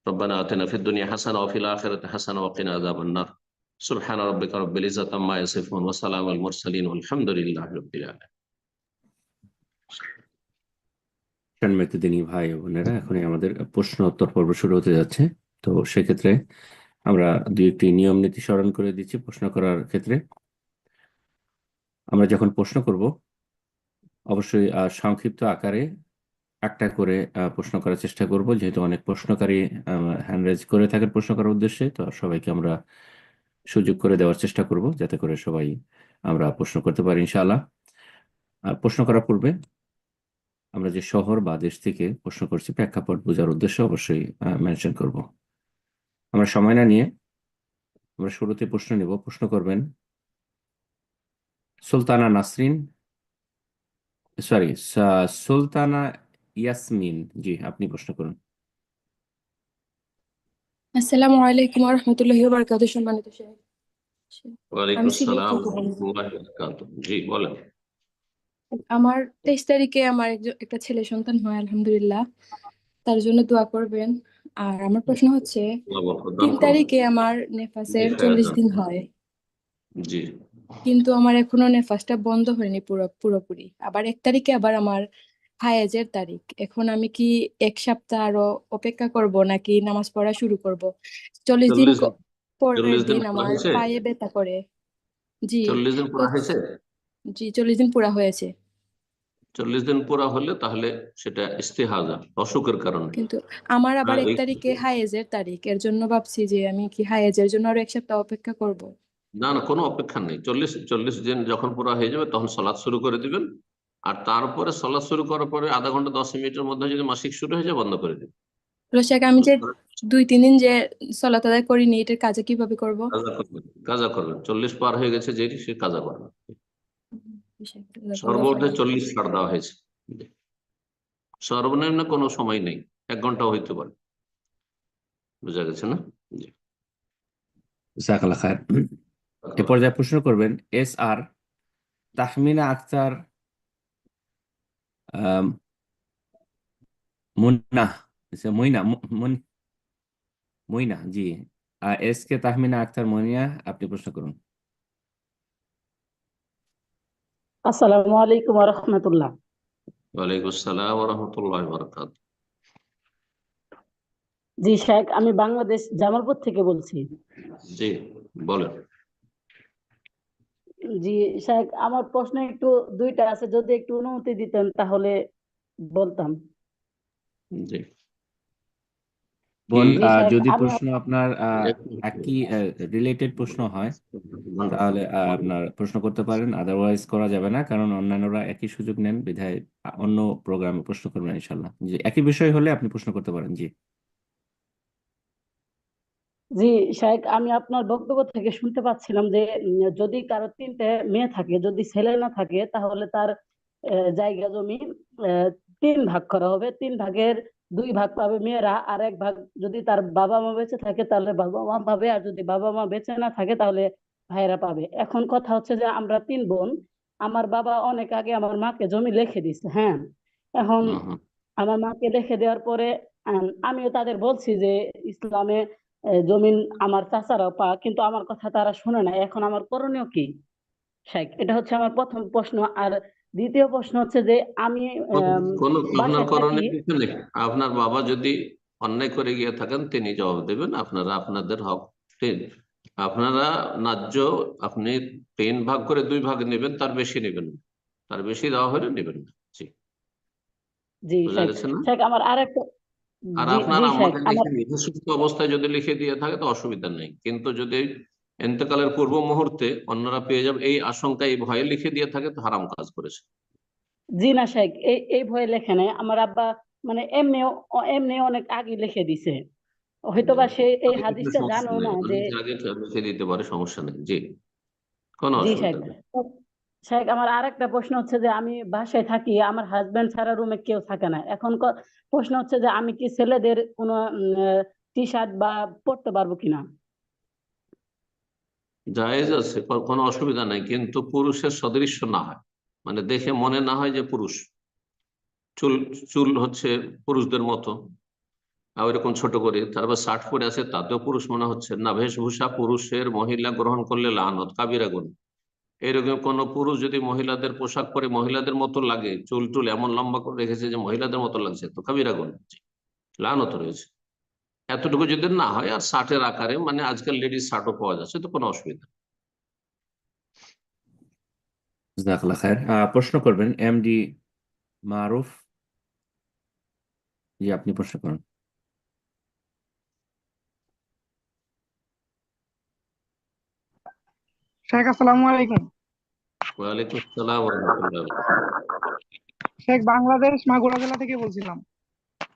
রব্বানা আতিনা ফিদ দুনিয়া হাসানা ওয়া ফিল আখিরাতি হাসানা ওয়া কিনা আযাবান নার। সুবহানা রাব্বিকা রাব্বিল ইজ্জাতি আম্মা ইয়াসিফুন ওয়া সালামুল মুরসালিন ওয়া আলহামদুলিল্লাহি রাব্বিল আলামিন। সম্মানিত দিনী ভাই ও বোনেরা, এখনই আমাদের প্রশ্ন উত্তর পর্ব শুরু হতে যাচ্ছে। তো সেক্ষেত্রে আমরা দুই একটি নিয়ম নীতি স্মরণ করে দিচ্ছি। প্রশ্ন করার ক্ষেত্রে আমরা যখন প্রশ্ন করব, অবশ্যই সংক্ষিপ্ত আকারে একটা করে প্রশ্ন করার চেষ্টা করব, যেহেতু অনেক প্রশ্নকারী হ্যান্ড রেজ করে থাকেন প্রশ্ন করার উদ্দেশ্যে। তো সবাইকে আমরা সুযোগ করে দেওয়ার চেষ্টা করব, যাতে করে সবাই আমরা প্রশ্ন করতে পারি ইনশাআল্লাহ। প্রশ্ন করার পূর্বে আমরা যে শহর বা দেশ থেকে প্রশ্ন করছি প্রেক্ষাপট বোঝার উদ্দেশ্যে অবশ্যই মেনশন করব। আমরা সময় না নিয়ে আমরা শুরুতে প্রশ্ন নেব। প্রশ্ন করবেন সুলতানা নাসরিন, সরি, সুলতানা ইয়াসমিন। জি, আপনি প্রশ্ন করুন। আসসালামু আলাইকুম ওয়া রাহমাতুল্লাহি ওয়া বারাকাতুহু। সম্মানিত শেখ, ওয়ালাইকুম আমি সিলেট আসসালাম থেকে ওয়া বলছি। রাহমাতুল্লাহি ওয়া বারাকাতুহু। জি বলেন। আমার 23 তারিখে আমার একটা ছেলে সন্তান হয়, আলহামদুলিল্লাহ। তার জন্য দোয়া করবেন। আর আমার প্রশ্ন হচ্ছে, আল্লাহ বরকত দান 3 করুন। তারিখে আমার জি নেফাসের খায়ের 40 দান। দিন হয়, জি কিন্তু আমার এখনো নেফাসটা বন্ধ হয়নি পুরোপুরি। আবার 1 তারিখে আবার আমার হায়েজের তারিখ। এখন আমি কি 1 সপ্তাহ আরো অপেক্ষা করব, নাকি নামাজ পড়া শুরু করব? 40 দিন 40 পরের 40 দিন দিন পুরা আমার হয়েছে? পায়ে ব্যথা করে। জি। 40 দিন তো পুরা হয়েছে? জি, 40 দিন পুরা হয়েছে। 40 দিন পুরা হলে তাহলে সেটা ইস্তেহাজা, অসুখের কারণে। কিন্তু আমার আবার আর 1 তারিখে হায়েজের তারিখ, এর জন্য ভাবছি যে আমি কি হায়েজের জন্য আরো 1 সপ্তাহ অপেক্ষা করব। না না, কোনো অপেক্ষা নেই। 40 দিন যখন পুরা হয়ে যাবে তখন সলাৎ শুরু করে দিবেন। আর তারপরে সলাৎ শুরু করার পরে আধা ঘন্টা 10 মিনিটের মধ্যে যদি মাসিক শুরু হয়ে যায় বন্ধ করে দিবেন। রোশাক, আমি যে 2-3 দিন যে সলাত আদায় করিনি, এটার কাজে কিভাবে করব? কাজা করবেন, কাজা করবেন। 40 পার হয়ে গেছে যেটি, সে কাজা করবেন। সর্বমোট 40 ছাড় দেওয়া হয়েছে। সর্বনিম্ন কোনো সময় নেই, 1 ঘন্টাও হইতে পারে। বুঝা গেছে না? জি। জাযাকাল্লাহ খায়ের। এ পর্যায়ে প্রশ্ন করবেন SR তাহমিনা আক্তার আম, মুন্না, মইনা, মইনা। জি, SK তাহমিনা আক্তার মনিয়া, আপনি প্রশ্ন করুন। আসসালামু আলাইকুম ওয়া রাহমাতুল্লাহ। ওয়ালাইকুম আসসালাম ওয়া রাহমাতুল্লাহি ওয়া বারাকাতুহু। জি শেখ, আমি বাংলাদেশ জামালপুর থেকে বলছি। জি বলেন। জি শেখ, আমার প্রশ্ন একটু দুইটা আছে, যদি একটু অনুমতি দিতেন তাহলে বলতাম। জি বোন, জি শেখ, যদি আমি প্রশ্ন আপনার একই রিলেটেড প্রশ্ন হয় তাহলে আপনার প্রশ্ন করতে পারেন, আদারওয়াইজ করা যাবে না, কারণ অন্যান্যরা একই সুযোগ নেন বিধায় অন্য প্রোগ্রামে প্রশ্ন করবেন ইনশাল্লাহ। জি, একই বিষয় হলে আপনি প্রশ্ন করতে পারেন। জি। জি শেখ, আমি আপনার বক্তব্য থেকে শুনতে পাচ্ছিলাম যে যদি কারো 3টে মেয়ে থাকে, যদি ছেলে না থাকে, তাহলে তার জায়গা জমি আহ, 3 ভাগ করা হবে। 3 ভাগের 2 ভাগ পাবে মেয়েরা, আর 1 ভাগ যদি তার বাবা মা বেঁচে থাকে তাহলে বাবা মা পাবে, আর যদি বাবা মা বেঁচে না থাকে তাহলে ভাইয়েরা পাবে। এখন কথা হচ্ছে যে আমরা 3 বোন, আমার বাবা অনেক আগে আমার মাকে জমি লিখে দিচ্ছে। হ্যাঁ, এখন হুম হুম। আমার মাকে লিখে দেওয়ার পরে আমিও তাদের বলছি যে ইসলামে জমিন আমার চাচারাও পাক, কিন্তু আমার কথা তারা শুনে না। এখন আমার করণীয় কি শেখ? এটা হচ্ছে আমার প্রথম প্রশ্ন। আর দ্বিতীয় প্রশ্ন হচ্ছে যে আমি কোন আপনার বাসায় থাকি। করণের কিছু নেই। আপনার বাবা যদি অন্যায় করে গিয়ে থাকেন তিনি জবাব দেবেন। আপনারা আপনাদের হক, তিন- আপনারা ন্যায্য, আপনি 3 ভাগ করে 2 ভাগ নেবেন, তার বেশি নেবেন না। তার বেশি দেওয়া হলে নেবেন না। জি। জি বোঝা শেখ। গেছে না? শেখ, আমার আরেকটা। আর জি আপনার জি শেখ, আম্মাকে আমার। লিখে দিয়ে সুস্থ অবস্থায় যদি লিখে দিয়ে থাকে তো অসুবিধা নেই, কিন্তু যদি এতেকালের পূর্ব মুহূর্তে অন্যরা পেয়ে যাবে এই আশঙ্কা, এই ভয়ে লিখে দিয়ে থাকে তো হারাম কাজ করেছে। জি না শেখ, এই এই ভয়ে লেখে নাই। আমার আব্বা মানে এমনি অনেক আগে লিখে দিছে। হয়তোবা সে এই তাহলে কোনো হাদিসটা সমস্যা জানো নেই, না যে। অনেকে আগে লিখে দিতে পারে, সমস্যা নেই। জি, কোনো জি শেখ। অসুবিধা নেই। শেখ, আমার আরেকটা প্রশ্ন হচ্ছে যে আমি বাসায় থাকি, আমার হাজবেন্ড ছাড়া রুমে কেউ থাকে না। এখন প্রশ্ন হচ্ছে যে আমি কি ছেলেদের কোনো টি শার্ট বা পরতে পারবো কিনা? জায়েজ আছে, কোনো অসুবিধা নেই, কিন্তু পুরুষের সদৃশ্য না হয়, মানে দেখে মনে না হয় যে পুরুষ। চুল, চুল হচ্ছে পুরুষদের মতো, আর ওইরকম ছোট করে তারপর শার্ট পরে আছে, তাতেও পুরুষ মনে হচ্ছে না। বেশভূষা পুরুষের মহিলা গ্রহণ করলে লানত, কাবিরা গুনাহ। এরকম কোন পুরুষ যদি মহিলাদের পোশাক পরে মহিলাদের মতো লাগে, চুল টুল এমন লম্বা করে রেখেছে যে মহিলাদের মতো লাগছে, তো কাবিরা গুনাহ, লানত রয়েছে। এতটুকু যদি না হয়, আর শার্টের আকারে, মানে আজকাল লেডিস শার্টও পাওয়া যাচ্ছে, তো কোনো অসুবিধা নেই। জাযাকাল্লাহ খায়ের। প্রশ্ন করবেন MD মারুফ জি, আপনি প্রশ্ন করুন। শেখ আসসালামু আলাইকুম। ওয়ালাইকুম আসসালাম ওয়া রাহমাতুল্লাহ। শেখ বাংলাদেশ মাগুরা জেলা থেকে বলছিলাম।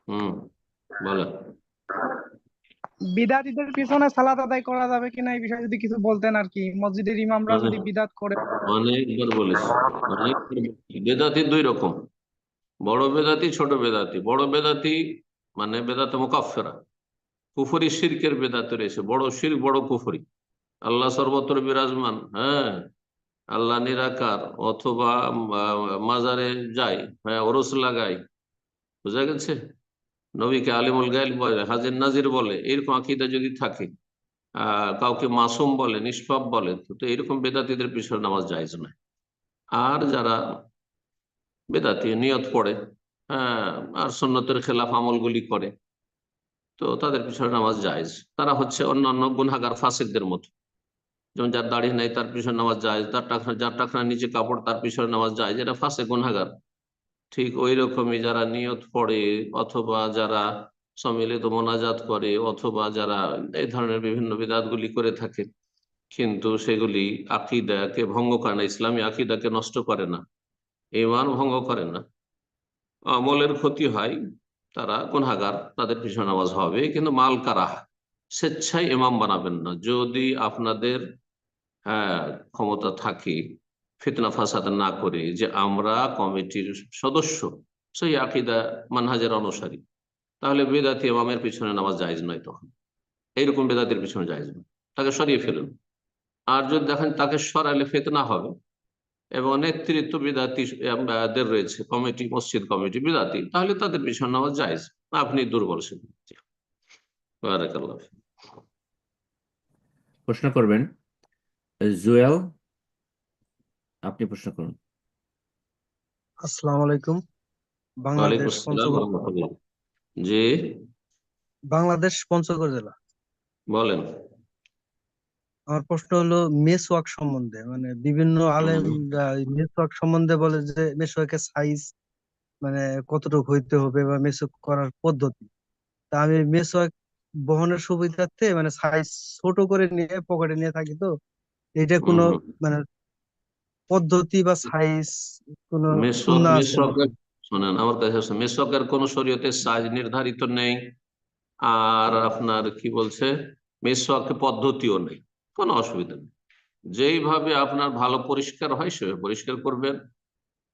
হুম, বলেন। বিদাতীদের পিছনে সালাত আদায় করা যাবে কিনা এই বিষয়ে যদি কিছু বলতেন আর কি, মসজিদের ইমামরা মানে যদি বিদাত করে। অনেকবার বলেছি, অনেকবার বলেছি। বেদাতি দুই রকম, বড় বেদাতি, ছোট বেদাতি। বড় বেদাতি মানে বেদাতে মুকাফফিরা, কুফরি শিরকের বেদাতে রয়েছে। বড় শিরক, বড় কুফরি। আল্লাহ সর্বত্র বিরাজমান, হ্যাঁ, আল্লাহ নিরাকার, অথবা মাজারে যায়, হ্যাঁ, ওরস লাগায়, বুঝা গেছে, নবীকে আলিমুল গায়ব বলে, হাজির নাজির বলে, এরকম আকীদা যদি থাকে, কাউকে মাসুম বলে, নিষ্পাপ বলে, তো এরকম বেদাতীদের পিছনে নামাজ জায়েজ নয়। আর যারা বেদাতি নিয়ত পড়ে, হ্যাঁ, আর সুন্নতের খেলাফ আমলগুলি করে, তো তাদের পিছনে নামাজ জায়েজ। তারা হচ্ছে অন্যান্য গুনাহগার ফাসিকদের মতো। যেমন যার দাড়ি নাই তার পিছনে নামাজ জায়েজ, যার টাকনার নিচে কাপড় তার পিছনে নামাজ জায়েজ, এটা ফাসিক গুনাহগার। ঠিক ওই রকমই যারা নিয়ত পড়ে, অথবা যারা সম্মিলিত মোনাজাত করে, অথবা যারা এই ধরনের বিভিন্ন বিদআতগুলি করে থাকে, কিন্তু সেগুলি আকীদাকে ভঙ্গ করে না, ইসলামী আকীদাকে নষ্ট করে না, ঈমান ভঙ্গ করে না, আমলের ক্ষতি হয়, তারা গুনাহগার, তাদের পিছনে নামাজ হবে। কিন্তু মাল কারাহ, স্বেচ্ছায় ইমাম বানাবেন না। যদি আপনাদের, হ্যাঁ, ক্ষমতা থাকে ফিতনা ফাসাদ না করে, যে আমরা কমিটির সদস্য, সেই আকীদা মানহাজের অনুসারী, তাহলে বেদাতি ইমামের পিছনে নামাজ জায়েজ নয়। তখন এইরকম বেদাতির পিছনে জায়েজ নয়, তাকে সরিয়ে ফেলুন। আর যদি দেখেন তাকে সরালে ফিতনা হবে, এবং নেতৃত্ব বিদাতি দের রয়েছে, কমিটি, মসজিদ কমিটি বিদাতি, তাহলে তাদের পিছনে নামাজ জায়েজ। আপনি দুর্বল সেদিন। বারাকাল্লাহ। প্রশ্ন করবেন জুয়েল, আপনি প্রশ্ন করুন। আসসালামু আলাইকুম। ওয়ালাইকুম বাংলাদেশ আসসালাম ওয়া রাহমাতুল্লাহ। জি, পঞ্চগড় জেলা। বলেন। আমার প্রশ্ন হলো মেসওয়াক সম্বন্ধে, মানে বিভিন্ন আলেম মেসওয়াক সম্বন্ধে বলে যে মেসওয়াকের সাইজ মানে কতটুকু হইতে হবে বা মেসওয়াক করার পদ্ধতি। তা আমি মেসওয়াক বহনের সুবিধার্থে মানে সাইজ ছোট করে নিয়ে পকেটে নিয়ে থাকি, তো এটা কোনো মানে পদ্ধতি বা সাইজ কোনো সুন্নাহ আছে নাকি? শোনেন, আমার কাছে আসুন। মেসওয়াকের কোন শরীয়তের সাইজ নির্ধারিত নেই, আর আপনার কি বলছে, মেসওয়াকের পদ্ধতিও নেই, কোনো অসুবিধা নেই। যেইভাবে আপনার ভালো পরিষ্কার হয় সেভাবে পরিষ্কার করবেন,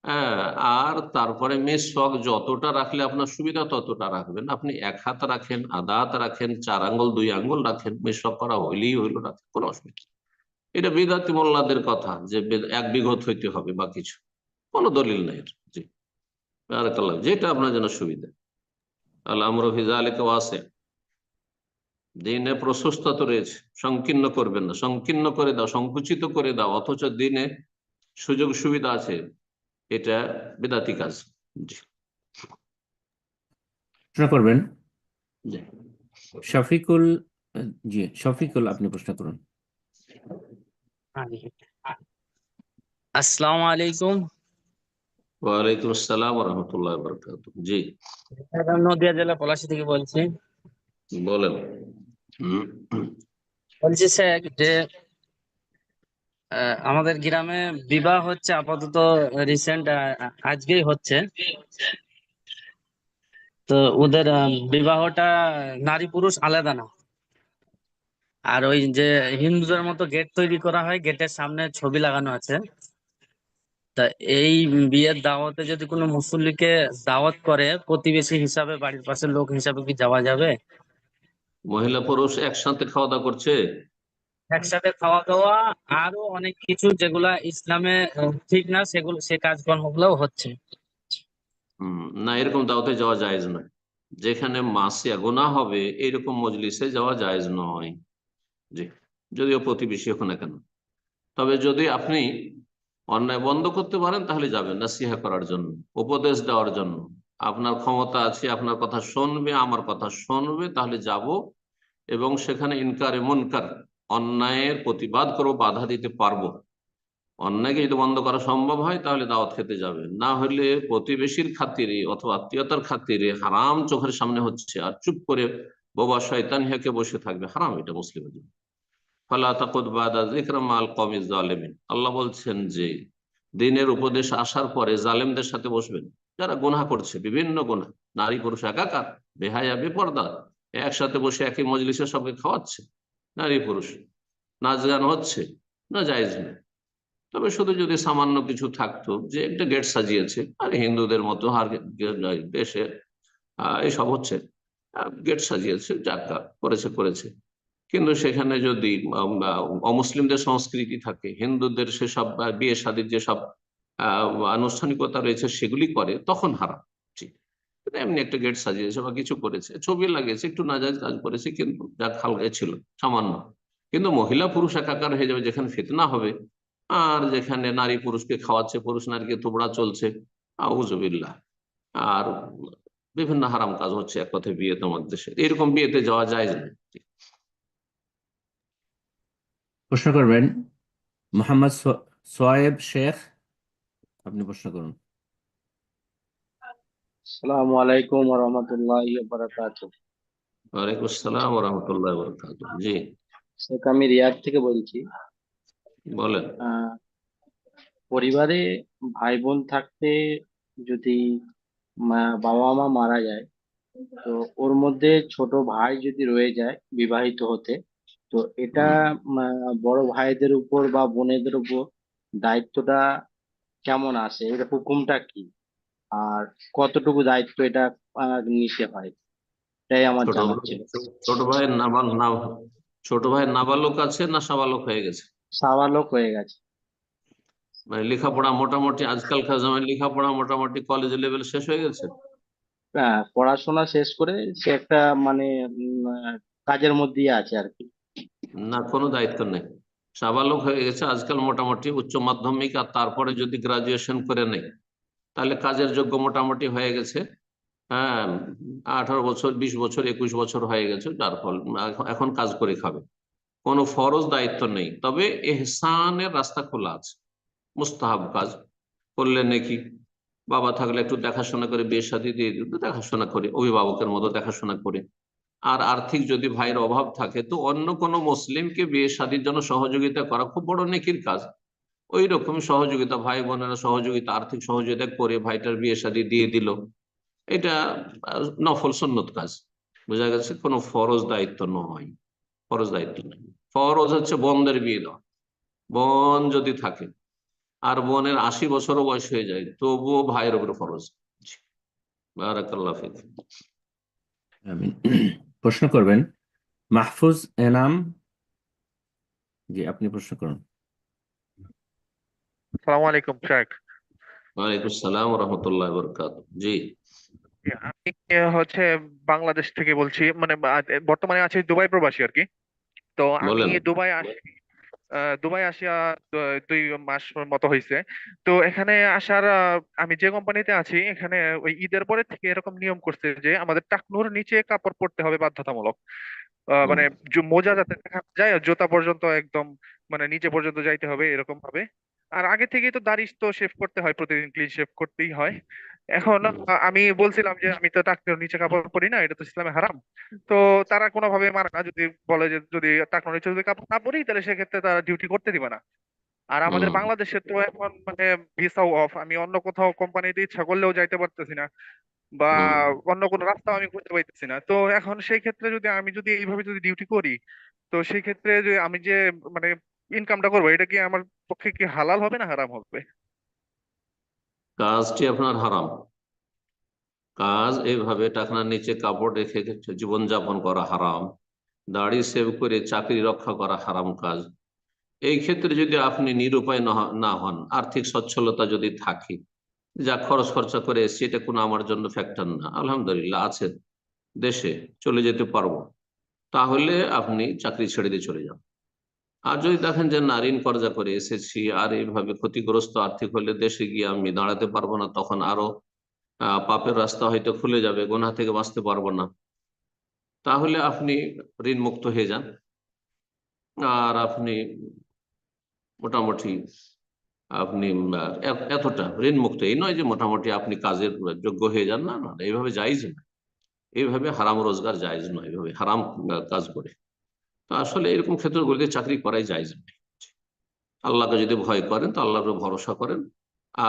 হ্যাঁ। আর তারপরে মেসওয়াক যতটা রাখলে আপনার সুবিধা ততটা রাখবেন। আপনি 1 হাত রাখেন, আধা হাত রাখেন, 4 আঙ্গুল, 2 আঙ্গুল রাখেন, মেসওয়াক করা হইলেই হইলো, রাখেন, কোনো অসুবিধা নেই। এটা বিদাতি মোল্লাদের কথা যে 1 বিঘত হইতে হবে বা কিছু, কোনো দলিল নেই। জি, বারাকাল্লাহ, যেটা আপনার জন্য সুবিধা। আল আমরু ফি যালিকা ওয়াসি, দিনে প্রশস্ততা রয়েছে, সংকীর্ণ করবেন না। সংকীর্ণ করে দাও, সংকুচিত করে দাও, অথচ দিনে সুযোগ সুবিধা আছে, এটা বিদাতি কাজ। জি, প্রশ্ন করবেন জি। শফিকুল। জি, শফিকুল, আপনি প্রশ্ন করুন। আসসালামু আলাইকুম। ওয়ালাইকুম আসসালাম ওয়া রাহমাতুল্লাহি ওয়া বারাকাতুহু। জি, নদিয়া জেলা পলাশী থেকে বলছি। বলেন। বলছি স্যার যে আমাদের গ্রামে বিবাহ হচ্ছে আপাতত, রিসেন্ট আজকেই হচ্ছে। তো ওদের বিবাহটা নারী পুরুষ আলাদা না, আর ওই যে হিন্দুদের মতো গেট তৈরি করা হয়, গেটের সামনে ছবি লাগানো আছে। তা এই বিয়ের দাওয়াতে যদি কোনো মুসল্লিকে দাওয়াত করে, প্রতিবেশী হিসাবে, বাড়ির পাশের লোক হিসাবে কি যাওয়া যাবে? মহিলা পুরুষ একসাথে খাওয়া দাওয়া করছে, একসাথে খাওয়া দাওয়া, আরো অনেক কিছু যেগুলা ইসলামে ঠিক না, সেগুলো, সে কাজকর্মগুলোও হচ্ছে। না, এরকম দাওয়াতে যাওয়া জায়েজ নয়। যেখানে মাসিয়া গুনাহ হবে এরকম মজলিসে যাওয়া জায়েজ নয়। জি, যদিও প্রতিবেশী হোক না কেন। তবে যদি আপনি অন্যায় বন্ধ করতে পারেন তাহলে যাবেন, নাসিহা করার জন্য, উপদেশ দেওয়ার জন্য। আপনার ক্ষমতা আছে, আপনার কথা শুনবে, আমার কথা শুনবে, তাহলে যাব, এবং সেখানে ইনকারে মুনকার, অন্যায়ের প্রতিবাদ করবো, বাধা দিতে পারবো। অন্যায়কে যদি বন্ধ করা সম্ভব হয় তাহলে দাওয়াত খেতে যাবে, না হলে প্রতিবেশীর খাতিরে অথবা আত্মীয়তার খাতিরে হারাম চোখের সামনে হচ্ছে আর চুপ করে বোবা শয়তান হেঁকে বসে থাকবে, হারাম, এটা মুসলিমের জন্য। ফালা তাকুদ বাদা যিকরা মাল কওমিজ জালিমিন, আল্লাহ বলছেন যে দিনের উপদেশ আসার পরে জালেমদের সাথে বসবেন, যারা গুনাহ করছে, বিভিন্ন গুনাহ, নারী পুরুষ একাকার, বেহায়া বেপর্দা, একসাথে বসে একই মজলিসে সবকে খাওয়াচ্ছে, নারী পুরুষ, নাচ গান হচ্ছে, না জায়েজ নেই। তবে শুধু যদি সামান্য কিছু থাকতো যে একটা গেট সাজিয়েছে, আর হিন্দুদের মতো আর দেশে এইসব হচ্ছে, গেট সাজিয়েছে, যাকা করেছে করেছে, কিন্তু সেখানে যদি অমুসলিমদের সংস্কৃতি থাকে, হিন্দুদের সেসব বিয়ে শাদীর যেসব আনুষ্ঠানিকতা রয়েছে সেগুলি করে, তখন হারাম। ঠিক, কিন্তু এমনি একটা গেট সাজিয়েছে বা কিছু করেছে, ছবি লাগিয়েছে, একটু নাজায়েজ কাজ করেছে, কিন্তু যা হালকায় ছিল সামান্য। কিন্তু মহিলা পুরুষ একাকার হয়ে যাবে, যেখানে ফিতনা হবে আর যেখানে নারী পুরুষকে খাওয়াচ্ছে, পুরুষ নারীকে তোবড়া চলছে, আউযুবিল্লাহ, আর বিভিন্ন হারাম কাজ হচ্ছে, এক কথায় বিয়ে তোমার দেশে, এরকম বিয়েতে যাওয়া যায় না। প্রশ্ন করবেন মোহাম্মদ সোয়েব শেখ, আপনি প্রশ্ন করুন। আসসালামু আলাইকুম ওয়া রাহমাতুল্লাহি ওয়া বারাকাতুহু। ওয়ালাইকুম আসসালাম ওয়া রাহমাতুল্লাহি ওয়া বারাকাতুহু। জি, শেখ, আমি রিয়াদ থেকে বলছি। বলেন। আহ, পরিবারে ভাই বোন থাকতে যদি বাবা মা মারা যায়, তো ওর মধ্যে ছোট ভাই যদি রয়ে যায় বিবাহিত হতে, তো এটা বড় ভাইদের উপর বা বোনেদের উপর দায়িত্বটা কেমন আসে, এর হুকুমটা কি, আর কতটুকু দায়িত্ব এটা নিতে হয়, এটাই আমার ছোট জানার ছিল। ছোট ভাইয়ের ছোট ভাইয়ের নাবালক আছে না সাবালক হয়ে গেছে? সাবালক হয়ে গেছে। মানে লেখাপড়া মোটামুটি, আজকালকার জামায় লেখাপড়া মোটামুটি কলেজ লেভেল শেষ হয়ে গেছে? হ্যাঁ, পড়াশোনা শেষ করে সে একটা মানে কাজের মধ্যেই আছে আর কি। না, কোনো দায়িত্ব নেই, সাবালক হয়ে গেছে আজকাল মোটামুটি, উচ্চ মাধ্যমিক আর তারপরে যদি গ্রাজুয়েশন করে নেই তাহলে কাজের যোগ্য মোটামুটি হয়ে গেছে। হ্যাঁ, 18 বছর, 20 বছর, 21 বছর হয়ে গেছে, যার ফল এখন কাজ করে খাবে, কোনো ফরজ দায়িত্ব নেই। তবে এহসানের রাস্তা খোলা আছে, মুস্তাহাব কাজ করলে নাকি, বাবা থাকলে একটু দেখাশোনা করে বিয়ে শাদী দিয়ে দিত, দেখাশোনা করে অভিভাবকের মতো দেখাশোনা করে। আর আর্থিক যদি ভাইয়ের অভাব থাকে তো অন্য কোনো মুসলিমকে বিয়ে শাদীর জন্য সহযোগিতা করা খুব বড় নেকির কাজ। ওই রকম সহযোগিতা, ভাই বোনেরা সহযোগিতা, আর্থিক সহযোগিতা করে ভাইটার বিয়ে শাদী দিয়ে দিল, এটা নফল সুন্নত কাজ। বোঝা গেছে, কোনো ফরজ দায়িত্ব নয়, ফরজ দায়িত্ব নেই। ফরজ হচ্ছে বোনদের বিয়ে দেওয়া, বোন যদি থাকে আর বোনের 80 বছরও বয়স হয়ে যায় তবুও ভাইয়ের উপর ফরজ। বারাকাল্লাহ ফিক। আমিন। প্রশ্ন করবেন মাহফুজ এনাম, জি আপনি প্রশ্ন করুন। সালামু আলাইকুম শেখ। ওয়ালাইকুম আসসালাম ওয়া রাহমাতুল্লাহি ওয়া বারাকাতুহু। জি, আমি হচ্ছে বাংলাদেশ থেকে বলছি, মানে বর্তমানে আছি দুবাই প্রবাসী আর কি। তো আমি বলেন। দুবাই আসিয়া 2 মাস মতো হয়েছে। তো এখানে আসার আমি যে কোম্পানিতে আছি এখানে ওই ঈদের পরে থেকে এরকম নিয়ম করছে যে আমাদের টাকনুর নিচে কাপড় পরতে হবে বাধ্যতামূলক। হুম, মানে মোজা যাতে দেখা না যায়, আর জুতা পর্যন্ত একদম মানে নিচে পর্যন্ত যাইতে হবে এরকম ভাবে। আর আগে থেকেই তো দাড়ি তো শেভ করতে হয়, প্রতিদিন ক্লিন শেভ করতেই হয়। এখন হুম, আমি বলছিলাম যে আমি তো টাকনুর নিচে কাপড় পরি না, এটা তো ইসলামে হারাম। তো তারা কোনোভাবে মানে না, যদি বলে যে যদি টাকনুর নিচে যদি কাপড় না পরি তাহলে সেক্ষেত্রে তারা ডিউটি করতে দিবে না। আর আমাদের হুম, বাংলাদেশে তো এখন মানে ভিসাও অফ, আমি অন্য কোথাও কোম্পানিতে ইচ্ছা করলেও যাইতে পারতেছি না, বা হুম। অন্য কোনো রাস্তাও আমি খুঁজে পাইতেছি না। তো এখন সেই ক্ষেত্রে যদি এইভাবে যদি ডিউটি করি, তো সেই ক্ষেত্রে যে আমি যে মানে ইনকামটা করবো, এটা কি আমার পক্ষে কি হালাল হবে না হারাম হবে? কাজটি আপনার হারাম। কাজ এইভাবে টাকনার নিচে কাপড় রেখে জীবনযাপন করা হারাম, দাড়ি সেভ করে চাকরি রক্ষা করা হারাম কাজ। এই ক্ষেত্রে যদি আপনি নিরুপায় না হন, আর্থিক সচ্ছলতা যদি থাকে, যা খরচ খরচা করে এসছি এটা কোনো আমার জন্য ফ্যাক্টর না, আলহামদুলিল্লাহ আছে দেশে, চলে যেতে পারবো, তাহলে আপনি চাকরি ছেড়ে দিয়ে চলে যান। আর যদি দেখেন যে না, ঋণ কর্জা করে এসেছি আর এইভাবে ক্ষতিগ্রস্ত আর্থিক হলে দেশে গিয়ে আমি দাঁড়াতে পারবো না, তখন আরো পাপের রাস্তা হয়তো খুলে যাবে, গুনাহ থেকে বাঁচতে পারবো না, তাহলে আপনি ঋণ মুক্ত হয়ে যান। আর আপনি মোটামুটি আপনি এতটা ঋণ মুক্ত, এই নয় যে মোটামুটি আপনি কাজের যোগ্য হয়ে যান, না না, এইভাবে জায়েজ না, এইভাবে হারাম রোজগার জায়েজ নয়, এইভাবে হারাম কাজ করে। তো আসলে এরকম ক্ষেত্রগুলিতে চাকরি করাই জায়েজ নয়। আল্লাহকে যদি ভয় করেন তো আল্লাহর উপর ভরসা করেন,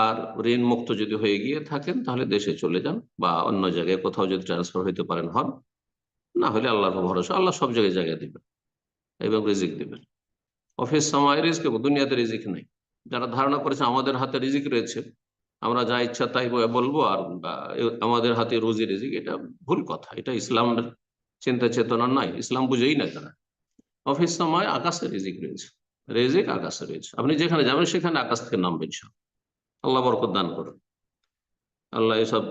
আর ঋণ মুক্ত যদি হয়ে গিয়ে থাকেন তাহলে দেশে চলে যান, বা অন্য জায়গায় কোথাও যদি ট্রান্সফার হইতে পারেন হন, না হলে আল্লাহর উপর ভরসা, আল্লাহ সব জায়গায় জায়গা দিবেন এবং রিজিক দিবেন। অফিস সময় রিজিক, দুনিয়াতে রিজিক নেই। যারা ধারণা করেছে আমাদের হাতে রিজিক রয়েছে, আমরা যা ইচ্ছা তাই বলবো, আর আমাদের হাতে রুজি রিজিক, এটা ভুল কথা। এটা ইসলামের চিন্তা চেতনা নয়, ইসলাম বুঝেই না তারা। অফিস সময় আকাশে রিজিক রয়েছে, রিজিক আকাশে রয়েছে, আপনি যেখানে যাবেন সেখানে আকাশ থেকে নামবেন সব। আল্লাহ বরকত দান করুন, আল্লাহ এসব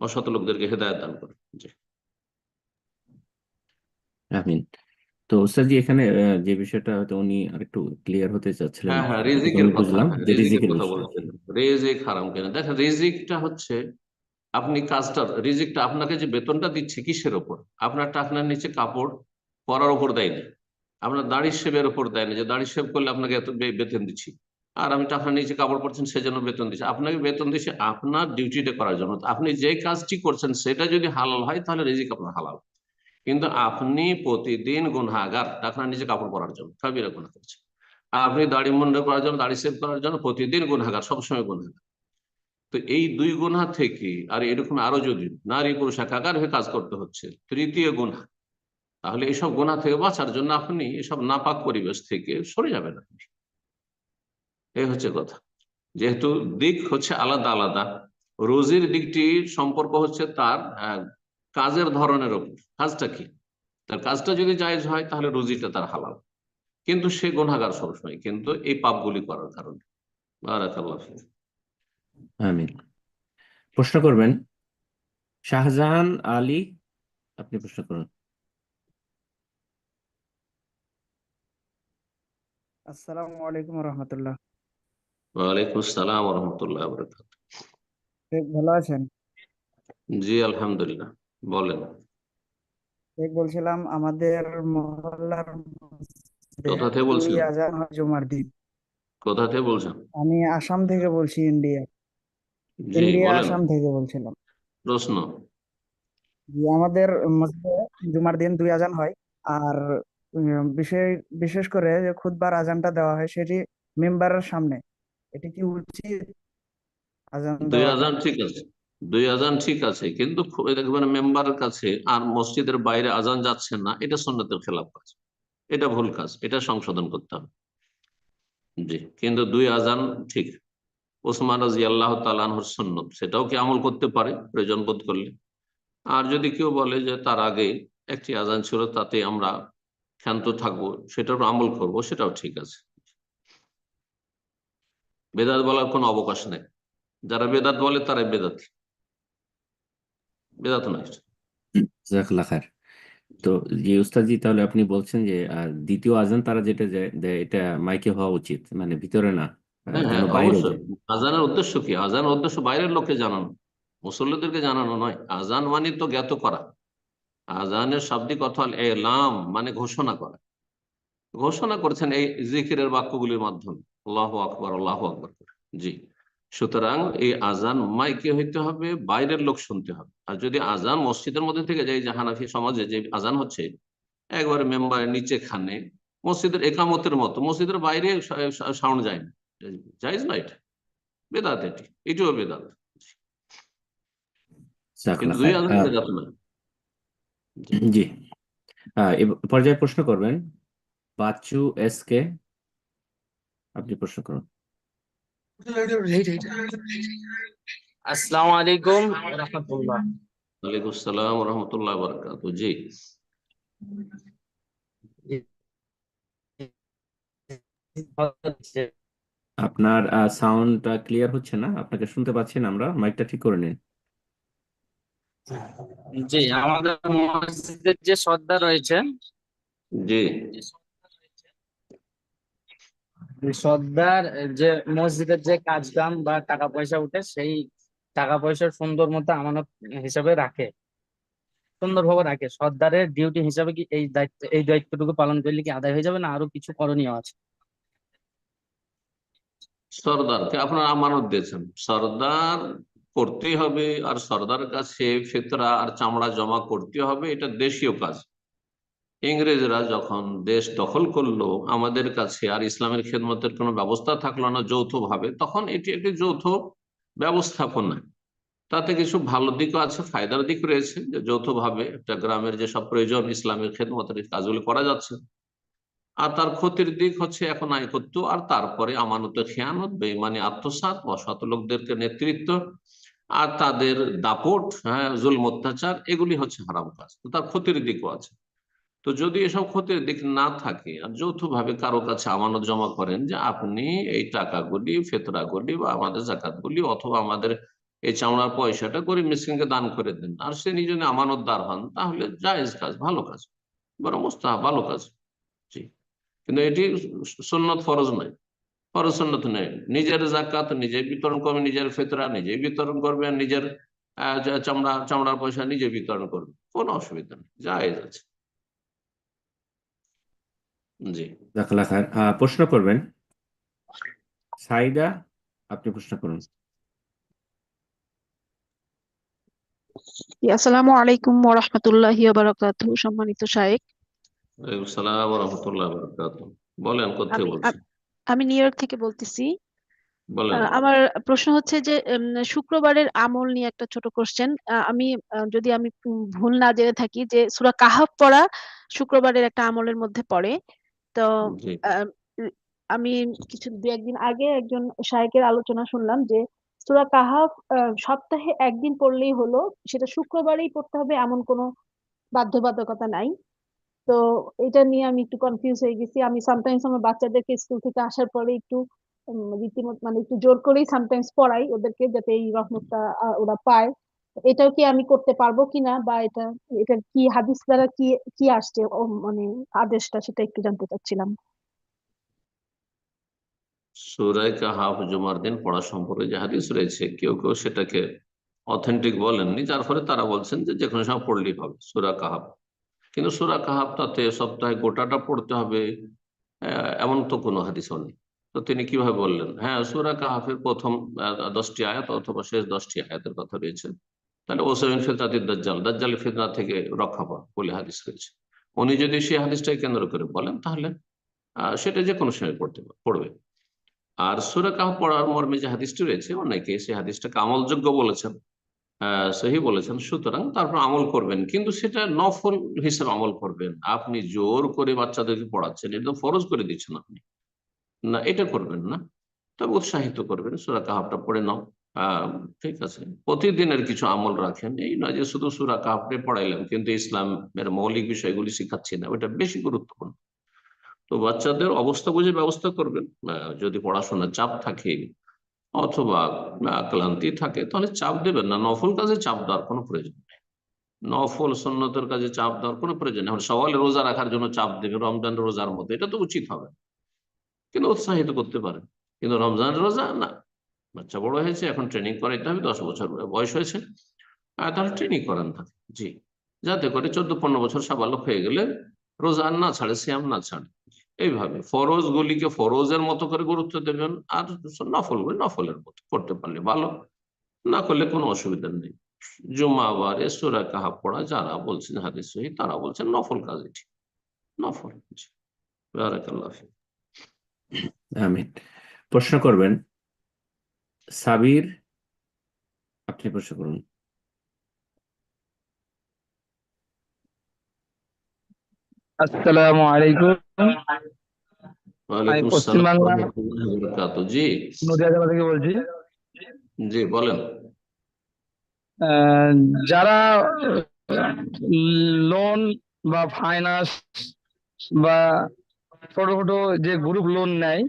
অসৎ লোকদেরকে হেদায়েত দান করুন। জি। আমিন। তো ওস্তাদজি এখানে যে বিষয়টা হয়তো উনি আরেকটু ক্লিয়ার হতে চাচ্ছিলেন, হ্যাঁ হ্যাঁ, যতটুকু রিজিকের আমি কথা, বুঝলাম হ্যাঁ যে রিজিকের রিজিকের কথা বিষয়। বলছেন। রিজিক হারাম কেন? দেখেন, রিজিকটা হচ্ছে আপনি কাজটা, রিজিকটা আপনাকে যে বেতনটা দিচ্ছে কিসের ওপর? আপনারটা আপনার নিচে কাপড় পরার ওপর দেয় না, আপনার দাড়ি শেভের ওপর দেয় না, যে দাড়ি শেভ করলে আপনাকে এত বেতন দিচ্ছি, আর আমি আপনার নিচে কাপড় পরছেন সেজন্য বেতন দিচ্ছি। আপনাকে বেতন দিচ্ছে আপনার ডিউটিটা করার জন্য। তো আপনি যে কাজটি করছেন সেটা যদি হালাল হয় তাহলে রিজিক আপনার হালাল। কিন্তু আপনি প্রতিদিন গুনহাগার, আপনার নিচে কাপড় পরার জন্য কাবিরা গুনাহ করছেন। আপনি দাড়ি মুন্ড করার জন্য, দাড়ি সেভ করার জন্য প্রতিদিন গুনহাগার, সবসময় গুনহাগার। তো এই দুই গুনাহ থেকে, আর এরকম আরো যদি নারী পুরুষ একাকার হয়ে কাজ করতে হচ্ছে, তৃতীয় গুনাহ, তাহলে এইসব গুনাহ থেকে বাঁচার জন্য আপনি এসব নাপাক পরিবেশ থেকে সরে যাবেন আপনি। এই হচ্ছে কথা। যেহেতু দিক হচ্ছে আলাদা আলাদা, রোজির দিকটি সম্পর্ক হচ্ছে তার কাজের ধরনের উপর। কাজটা কি? তার কাজটা যদি জায়েজ হয় তাহলে রুজিটা তার হালাল, কিন্তু সে গুনাহগার সবসময়, কিন্তু এই পাপগুলি করার কারণে। বারাকাল্লাহ ফিক। আমিন। প্রশ্ন করবেন শাহজাহান আলী, আপনি প্রশ্ন করুন। আসসালামু আলাইকুম রহমতুল্লাহ। ওয়ালাইকুম আসসালাম ওয়া রাহমাতুল্লাহি ওয়া বারাকাতুহু। ভালো আছেন? জি আলহামদুলিল্লাহ, বলেন। বলছিলাম আমাদের মহল্লার মসজিদে কোথা থেকে 2 বলছেন? আজান হয় জুমার দিন। কোথা থেকে বলছেন? আমি আসাম থেকে বলছি, ইন্ডিয়া। জি বলেন, আসাম থেকে বলছিলাম। প্রশ্ন। জি, আমাদের মসজিদে জুমার দিন 2 আজান হয়। আর বিশেষ করে যে খুতবার আজানটা দেওয়া হয় সেটি মিম্বারের সামনে। এটা কি উচিত আজান দুই দেওয়াটা? আজান ঠিক আছে, দুই আজান ঠিক আছে, কিন্তু দেখবেন মেম্বারের কাছে আর মসজিদের বাইরে আজান যাচ্ছে না, এটা সুন্নতের খেলাফ কাজ, এটা ভুল কাজ, এটা সংশোধন করতে হবে। জি, কিন্তু দুই আজান ঠিক। ওসমান রাদিয়াল্লাহু তাআলা আনহুর সুন্নত, সেটাও কি আমল করতে পারে প্রয়োজন বোধ করলে। আর যদি কেউ বলে যে তার আগে একটি আজান ছিল তাতে আমরা ক্ষান্ত থাকবো, সেটার উপর আমল করব, সেটাও ঠিক আছে। বেদাত বলার কোনো অবকাশ নেই, যারা বেদাত বলে তারাই বেদাত, বেদাত নয়। জাযাকাল্লাহ খায়ের। তো যে উস্তাদজি, তাহলে আপনি বলছেন যে দ্বিতীয় আজান তারা যেটা দেয় এটা মাইকে হওয়া উচিত, মানে ভিতরে না, হ্যাঁ যেন হ্যাঁ, বাইরে অবশ্যই। যায়। আজানের উদ্দেশ্য কি? আজানের উদ্দেশ্য বাইরের লোককে জানানো, মুসল্লিদেরকে জানানো নয়। আজান মানে তো জ্ঞাত করা। আজানের শাব্দিক অর্থ আল এলাম, মানে ঘোষণা করা। ঘোষণা করছেন এই জিকিরের বাক্যগুলির মাধ্যমে, আল্লাহু আকবার আল্লাহু আকবার করে। জি, সুতরাং এই আজান মাইকে হইতে হবে, বাইরের লোক শুনতে হবে। আর যদি আজান মসজিদের মধ্যে থেকে যায়, যে হানাফি সমাজে যে আজান হচ্ছে একবারে মেম্বারের নিচে খানে, মসজিদের একামতের মতো, মসজিদের বাইরে সাউন্ড যায় না, জায়েজ না, এটা বেদাত, এটিও বেদাত। কিন্তু জাযাকাল্লাহ দুই খায়ের। আজান বেদাত নয়। জি। জি, এ পর্যায়ে প্রশ্ন করবেন বাচ্চু এস কে, আপনি প্রশ্ন করুন। আসসালামু আলাইকুম রাহমাতুল্লাহ। ওয়ালাইকুম আসসালাম ওয়া রাহমাতুল্লাহি ওয়া বারাকাতুহু। জি। আপনার সাউন্ডটা ক্লিয়ার হচ্ছে না, আপনাকে শুনতে পাচ্ছি না আমরা, মাইকটা ঠিক করে নিন। জি, আমাদের মসজিদের যে সর্দার রয়েছে, জি। সর্দার যে মসজিদের যে কাজ কাম বা টাকা পয়সা উঠে, সেই টাকা পয়সার সুন্দর মতো আমানত হিসাবে রাখে, সুন্দরভাবে রাখে। সর্দারের ডিউটি হিসাবে কি এই দায়িত্বটুকু পালন করলে কি আদায় হয়ে যাবে, না আরো কিছু করণীয় আছে? সর্দারকে আপনার আমানত দিয়েছেন, সর্দার করতেই হবে, আর সর্দারের কাছে ফিতরা আর চামড়া জমা করতে হবে, এটা দেশীয় কাজ। ইংরেজরা যখন দেশ দখল করলো আমাদের কাছে, আর ইসলামের খেদমতের কোনো ব্যবস্থা থাকলো না যৌথভাবে, তখন এটি একটি যৌথ ব্যবস্থাপনা। তাতে কিছু ভালো দিকও আছে, ফায়দার দিক রয়েছে, যে যৌথভাবে একটা গ্রামের যেসব প্রয়োজন ইসলামের খেদমতের কাজগুলি করা যাচ্ছে। আর তার ক্ষতির দিক হচ্ছে এখন আয়কত্ব, আর তারপরে আমানতের খেয়ানত, বেঈমানি, আত্মসাৎ, অসৎ লোকদেরকে নেতৃত্ব, আর তাদের দাপট, হ্যাঁ, জুলম অত্যাচার, এগুলি হচ্ছে হারাম কাজ। তো তার ক্ষতির দিকও আছে। তো যদি এসব ক্ষতির দিক না থাকে আর যৌথভাবে কারো কাছে আমানত জমা করেন যে আপনি এই টাকাগুলি, ফেতরাগুলি বা আমাদের জাকাতগুলি অথবা আমাদের এই চামড়ার পয়সাটা গরিব মিসকিনকে দান করে দেন, আর সে নিজে আমানতদার হন, তাহলে জায়েজ কাজ, ভালো কাজ, বরং মুস্তাহাব, ভালো কাজ। জি, কিন্তু এটি সুন্নত, ফরজ নয়। ফরজ সুন্নত নেই। নিজের জাকাত নিজে বিতরণ করবেন, নিজের ফেতরা নিজেই বিতরণ করবেন, নিজের চামড়ার পয়সা নিজে বিতরণ করবেন, কোনো অসুবিধা নেই, জায়েজ আছে। জি, জাজাকাল্লাহ খায়ের। প্রশ্ন করবেন সাইদা, আপনি প্রশ্ন করুন। আসসালামু আলাইকুম ওয়া রাহমাতুল্লাহি ওয়া বারাকাতুহু। সম্মানিত শায়েখ, ওয়ালাইকুম সালাম ওয়া রাহমাতুল্লাহি ওয়া বারাকাতুহু। বলেন, কোথায় আমি বলছেন? আমি নিউ ইয়র্ক থেকে বলতেছি। বলেন। আমার প্রশ্ন হচ্ছে যে শুক্রবারের আমল নিয়ে একটা ছোট কোশ্চেন। আমি যদি আমি ভুল না জেনে থাকি, যে সূরা কাহাফ পড়া শুক্রবারের একটা আমলের মধ্যে পড়ে। তো জি, আহ, উম, আমি দু একদিন আগে একজন শায়েখের আলোচনা শুনলাম যে সূরা কাহাফ সপ্তাহে একদিন পড়লেই হলো, সেটা শুক্রবারেই পড়তে হবে এমন কোনো বাধ্যবাধকতা নাই। তো এটা নিয়ে আমি একটু কনফিউজ হয়ে গেছি। আমি সামটাইমস আমার বাচ্চাদেরকে স্কুল থেকে আসার পরে একটু রীতিমতো মানে একটু জোর করেই সামটাইমস পড়াই ওদেরকে, যাতে এই রহমতটা ওরা পায়। এটাও কি আমি করতে পারবো কিনা, বা এটা এটা কি হাদিস দ্বারা কি কি আসছে, মানে আদেশটা, সেটা একটু জানতে চাচ্ছিলাম। সূরা কাহাফ জুমার দিন পড়া সম্পর্কে যে হাদিস রয়েছে, কেউ কেউ সেটাকে অথেন্টিক বলেননি, যার ফলে তারা বলছেন যে যেকোনো সময় পড়লেই হবে সূরা কাহাফ। কিন্তু সূরা কাহাফ তাতে সপ্তাহে গোটাটা পড়তে হবে এমন তো কোনো হাদিসও নেই। তো তিনি কিভাবে বললেন? হ্যাঁ, সূরা কাহাফের প্রথম 10টি আয়াত অথবা শেষ 10টি আয়াতের কথা রয়েছে। তাহলে ওসাইন ফিতনাতিদ দাজ্জাল, দাজ্জালের ফিতনা থেকে রক্ষা পাওয়া বলে হাদিস রয়েছে। উনি যদি সেই হাদিসটাকে কেন্দ্র করে বলেন, তাহলে সেটা যে কোনো সময় পড়বে। আর সূরা কাহফ পড়ার মর্মে যে হাদিসটি রয়েছে, অনেকে সেই হাদিসটাকে আমলযোগ্য বলেছেন, সহি বলেছেন। সুতরাং তারপর আমল করবেন, কিন্তু সেটা নফল হিসেবে আমল করবেন। আপনি জোর করে বাচ্চাদেরকে পড়াচ্ছেন, এটা ফরজ করে দিচ্ছেন আপনি, না, এটা করবেন না। তবে উৎসাহিত করবেন, সূরা কাহফটা পড়ে নাও, ঠিক আছে। প্রতিদিনের কিছু আমল রাখেন, এই নয় যে শুধু সূরা কাহফে পড়াইলাম কিন্তু ইসলামের মৌলিক বিষয়গুলি শিখাচ্ছি না, ওটা বেশি গুরুত্বপূর্ণ। তো বাচ্চাদের অবস্থা বুঝে ব্যবস্থা করবেন। যদি পড়াশোনার চাপ থাকে অথবা ক্লান্তি থাকে, তাহলে চাপ দেবেন না। নফল কাজে চাপ দেওয়ার কোনো প্রয়োজন নেই, নফল সুন্নতের কাজে চাপ দেওয়ার কোনো প্রয়োজন নেই। সওয়ালে রোজা রাখার জন্য চাপ দেবে রমজান রোজার মধ্যে, এটা তো উচিত হবে, কিন্তু উৎসাহিত করতে পারেন। কিন্তু রমজান রোজা না, বাচ্চা বড় হয়েছে, এখন ট্রেনিং করাইতে হবে, 10 বছর বয়স হয়েছে, তাহলে ট্রেনিং করান থাকে। জি, যাতে করে 14-15 বছর সাবালক হয়ে গেলে রোজা আর না ছাড়ে, সিয়াম না ছাড়ে। এইভাবে ফরজ গুলিকে ফরজের মতো করে গুরুত্ব দেবেন, আর নফল গুলি নফলের মতো করতে পারলে ভালো, না করলে কোনো অসুবিধা নেই। জুমাবারে সূরা কাহাফ পড়া যারা বলছেন হাদিস সহিহ, তারা বলছেন নফল কাজ, এটি নফল। জি, বারাকাল্লাহ ফিক। আমিন। প্রশ্ন করবেন সাবির, আপনি প্রশ্ন করুন। আসসালামু আলাইকুম। আমি ওয়ালাইকুম আসসালাম পশ্চিমবাংলা ওয়া রাহমাতুল্লাহি ওয়া বারাকাতুহু। জি, নদিয়া জেলা থেকে বলছি। জি, বলেন। আহ, যারা লোন বা ফাইন্যান্স বা ছোট ছোট যে গ্রুপ লোন নেয়,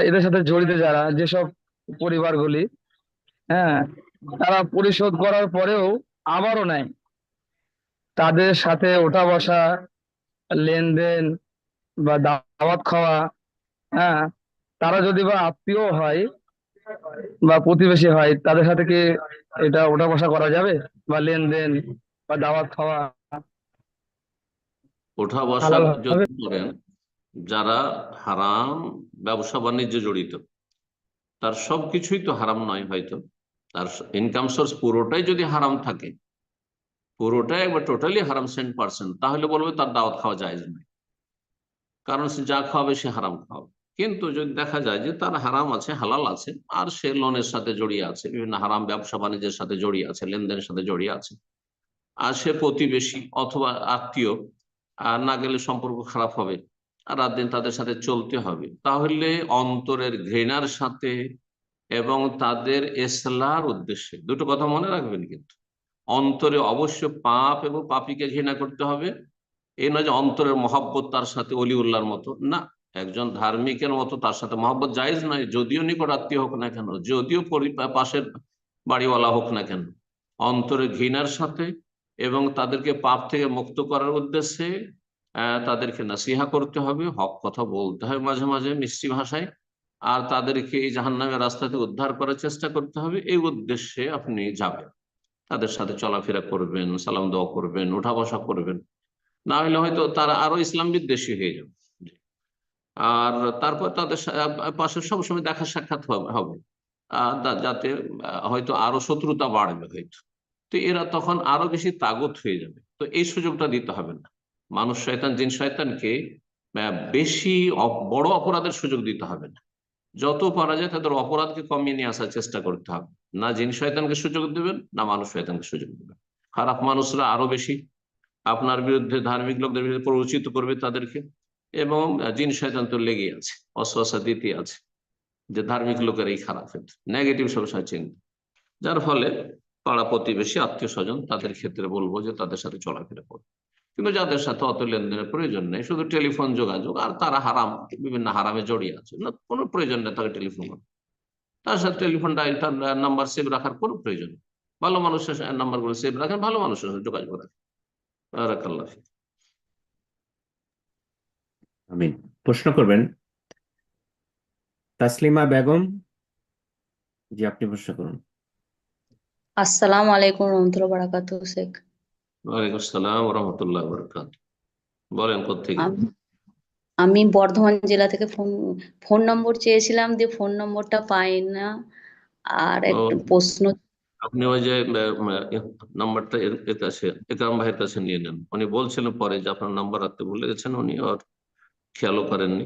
এদের সাথে জড়িত যারা, যেসব পরিবারগুলি, হ্যাঁ, তারা পরিশোধ করার পরেও আবারও নেয়, তাদের সাথে ওঠা বসা, লেনদেন বা দাওয়াত খাওয়া, হ্যাঁ, তারা যদি বা আত্মীয় হয় বা প্রতিবেশী হয়, তাদের সাথে কি এটা ওঠা বসা করা যাবে, বা লেনদেন বা দাওয়াত খাওয়া ওঠা বসা হালাল যদি হবে? করেন, যারা হারাম ব্যবসা বাণিজ্যে জড়িত, তার সবকিছুই তো হারাম নয়, হয়তো তার ইনকাম সোর্স পুরোটাই যদি হারাম থাকে, পুরোটাই একবার টোটালি হারাম 100%, তাহলে বলবে তার দাওয়াত খাওয়া জায়েজ নয়, কারণ সে যা খাওয়াবে সে হারাম খাওয়াবে। কিন্তু যদি দেখা যায় যে তার হারাম আছে, হালাল আছে, আর সে লোনের সাথে জড়িয়ে আছে, বিভিন্ন হারাম ব্যবসা বাণিজ্যের সাথে জড়িয়ে আছে, লেনদেনের সাথে জড়িয়ে আছে, আর সে প্রতিবেশী অথবা আত্মীয়, আর না গেলে সম্পর্ক খারাপ হবে, আর রাত দিন তাদের সাথে চলতে হবে, তাহলে অন্তরের ঘৃণার সাথে এবং তাদের ইসলাহর উদ্দেশ্যে, দুটো কথা মনে রাখবেন কিন্তু, অন্তরে অবশ্য পাপ এবং পাপীকে ঘৃণা করতে হবে। এই নয় যে অন্তরের মহব্বত তার সাথে অলিউল্লাহর মতো, না, একজন ধার্মিকের মতো তার সাথে মহব্বত জায়েজ নয়, যদিও নিকট আত্মীয় হোক না কেন, যদিও পাশের বাড়িওয়ালা হোক না কেন। অন্তরে ঘৃণার সাথে এবং তাদেরকে পাপ থেকে মুক্ত করার উদ্দেশ্যে তাদেরকে নাসিহা করতে হবে, হক কথা বলতে হবে মাঝে মাঝে মিষ্টি ভাষায়, আর তাদেরকে এই জাহান্নামের রাস্তা থেকে উদ্ধার করার চেষ্টা করতে হবে। এই উদ্দেশ্যে আপনি যাবেন, তাদের সাথে চলাফেরা করবেন, সালাম দোয়া করবেন, উঠা বসা করবেন, না হলে হয়তো তারা আরো ইসলাম বিদ্বেষী হয়ে যাবে। আর তারপর তাদের পাশে সবসময় দেখা সাক্ষাৎ হবে, যাতে হয়তো আরো শত্রুতা বাড়বে হয়তো, তো এরা তখন আরো বেশি তাগত হয়ে যাবে। তো এই সুযোগটা দিতে হবে না, মানুষ শয়তান জিন শয়তানকে বেশি বড় অপরাধের সুযোগ দিতে হবে না, যত পারা যায় তাদের অপরাধকে কমিয়ে নিয়ে আসার চেষ্টা করতে হবে। না জিন শয়তানকে সুযোগ দেবেন, না মানুষ শয়তানকে সুযোগ দেবেন। খারাপ মানুষরা আরো বেশি আপনার বিরুদ্ধে, ধার্মিক লোকদের বিরুদ্ধে প্ররোচিত করবে তাদেরকে, এবং জিন শয়তান তো লেগে আছে, অস্বস্থা দিতে আছে যে ধার্মিক লোকেরাই খারাপ, নেগেটিভ সবসময় চিন্তা। যার ফলে পাড়া প্রতিবেশী, আত্মীয় স্বজন, তাদের ক্ষেত্রে বলবো যে তাদের সাথে চলাফেরা করবে। কিন্তু যাদের সাথে অত লেনদেনের প্রয়োজন নেই, শুধু টেলিফোন যোগাযোগ, আর তারা হারাম, বিভিন্ন হারামে জড়িয়ে আছে, না কোনো প্রয়োজন নেই তাকে টেলিফোন করার, তার সাথে টেলিফোন ডায়াল, তার নাম্বার সেভ রাখার কোনো প্রয়োজন নেই। ভালো মানুষের নাম্বারগুলো সেভ রাখেন, ভালো মানুষের সাথে যোগাযোগ রাখেন। বারাকাল্লাহ ফিক। আমিন। প্রশ্ন করবেন তাসলিমা বেগম। জি, আপনি প্রশ্ন করুন। আসসালামু আলাইকুম রহমতুল্লাহ বারাকাতুহু শেখ। ওয়ালাইকুম আসসালাম রহমতুল্লাহ বরকাত। বলেন কোত্থেকে? আমি আমি বর্ধমান জেলা থেকে ফোন নম্বর চেয়েছিলাম, দিয়ে ফোন নম্বরটা পাই না। আর ও, একটা প্রশ্ন, আপনি ওই যে নাম্বারটা এর কাছে, একরাম ভাইয়ের কাছে নিয়ে নেন। উনি বলছিলেন পরে যে আপনার নাম্বার রাখতে ভুলে গেছেন, উনি আর খেয়ালও করেননি।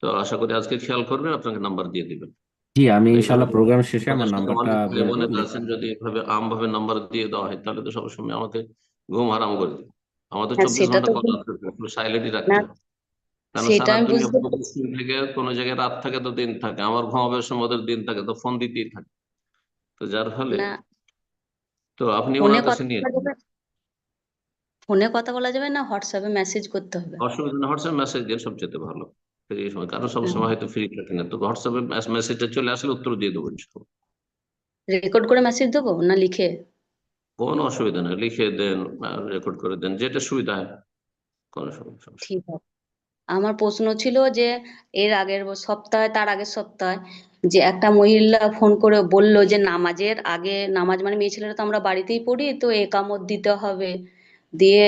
তো আশা করি আজকে খেয়াল করবেন, আপনাকে নাম্বার দিয়ে দিবেন। জি, আমি এইভাবে ইনশাল্লাহ প্রোগ্রাম শেষে আমার আমাদের সাথে নাম্বারটা অনেক ভাই বলবো। বোনেরা আছেন, যদি এভাবে আমভাবে নাম্বার দিয়ে দেওয়া হয় তাহলে তো সবসময় আমাদের ঘুম হারাম করে দিবে। আমাদের হ্যাঁ 24 সেটা ঘন্টা তো কল আসবে, সাইলেন্টই না, রাখতে হবে, কারণ সেটা সারা আমি দুনিয়া বুঝতে থেকে কোনো জায়গায় রাত থাকে তো দিন থাকে, আমার ঘুমাবার সময় ওদের দিন থাকে, তো ফোন দিতেই থাকে। তো যার ফলে না। তো আপনি ফোনে ওনার কাছে কথা নিয়ে বলা নেন। যাবে, ফোনে কথা বলা যাবে না হোয়াটসঅ্যাপে মেসেজ করতে হবে? অসুবিধা নেই, হোয়াটসঅ্যাপ মেসেজ দিয়ে সবচেয়ে ভালো। এই সময় কারণ সবসময় হয়তো ফ্রি থাকে না, তো হোয়াটসঅ্যাপে মেসেজটা চলে আসলে উত্তর দিয়ে দেবো ইনশাল্লাহ। রেকর্ড করে মেসেজ দেবো না লিখে? কোনো অসুবিধা নেই, লিখে দেন, রেকর্ড করে দেন, যেটা সুবিধা হয়, কোনো সমস্যা নেই। ঠিক আছে। আমার প্রশ্ন ছিল যে এর আগের সপ্তাহে, তার আগের সপ্তাহে যে একটা মহিলা ফোন করে বলল যে নামাজের আগে, নামাজ মানে মেয়ে ছেলেরা তো আমরা বাড়িতেই পড়ি, তো একামত দিতে হবে। দিয়ে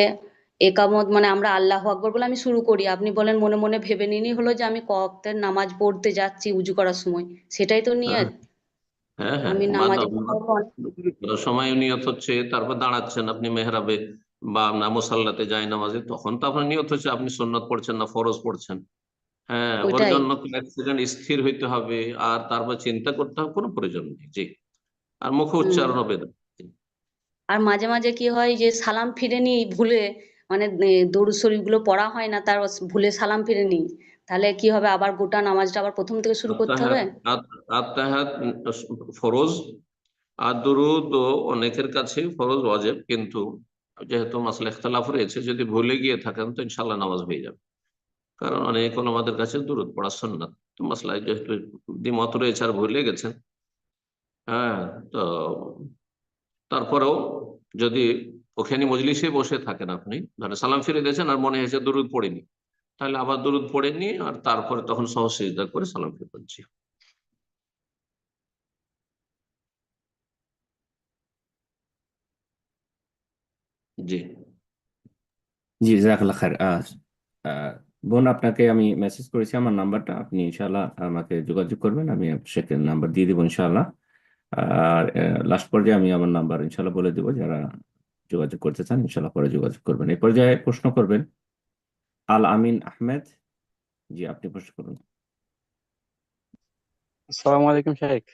একামত মানে আমরা আল্লাহু আকবর বলে আমি শুরু করি, আপনি বলেন মনে মনে ভেবে নিনই হলো যে আমি ওয়াক্তের নামাজ পড়তে যাচ্ছি উজু করার সময়, সেটাই তো হ্যাঁ, নিয়ত। হ্যাঁ, হ্যাঁ, আমি নামাজের কথা বলবো সময় নিয়ত হচ্ছে, তারপর দাঁড়াচ্ছেন আপনি মেহরাবে বা মুসাল্লাতে যায় নামাজে, তখন তো আপনার নিয়ত হচ্ছে আপনি সুন্নত পড়ছেন না ফরজ পড়ছেন। হ্যাঁ, ওর ওইটাই। জন্য এক সেকেন্ড স্থির হইতে হবে, আর তারপর চিন্তা করতে হবে, কোনো প্রয়োজন নেই। জি, আর মুখে উচ্চারণ হবে না। আর মাঝে মাঝে কি হয় যে সালাম ফিরে নি ভুলে, মানে দরুদ শরীফ গুলো পড়া হয় না, তার ভুলে সালাম ফিরে নি, তাহলে কি হবে? আবার গোটা নামাজটা আবার প্রথম থেকে শুরু করতে হবে? আত্মাহাত ফরজ, আর দুরুদ অনেকের কাছে ফরজ ওয়াজিব, কিন্তু যেহেতু মাসলা ইখতিলাফ রয়েছে, যদি ভুলে গিয়ে থাকেন তো ইনশাল্লাহ নামাজ হয়ে যাবে, কারণ অনেক ওলামাদের কাছে দুরুদ পড়া সুন্নাত। তো মাসলায় যেহেতু দ্বিমত রয়েছে আর ভুলে গেছেন, হ্যাঁ, তো তারপরেও যদি ওখানে মজলিসে বসে থাকেন, আপনি ধরেন সালাম ফিরে দিয়েছেন আর মনে হয়েছে দুরুদ পড়েনি, তাহলে আবার দুরুদ পড়ে নিয়ে আর তারপরে তখন সহজ সিজদা করে সালাম ফিরে করছি। জি, জি, জাযাকাল্লাহ খায়ের। বোন, আপনাকে আমি মেসেজ করেছি আমার নাম্বারটা, আপনি ইনশাআল্লাহ আমাকে যোগাযোগ করবেন, আমি শেখের নাম্বার দিয়ে দিব ইনশাআল্লাহ। আর লাস্ট পর্যায়ে আমি আমার নাম্বার ইনশাআল্লাহ বলে দেবো, যারা যোগাযোগ করতে চান ইনশাআল্লাহ পরে যোগাযোগ করবেন। এই পর্যায়ে প্রশ্ন করবেন আল আমিন আহমেদ। জি, আপনি প্রশ্ন করুন। আসসালামু আলাইকুম শেখ।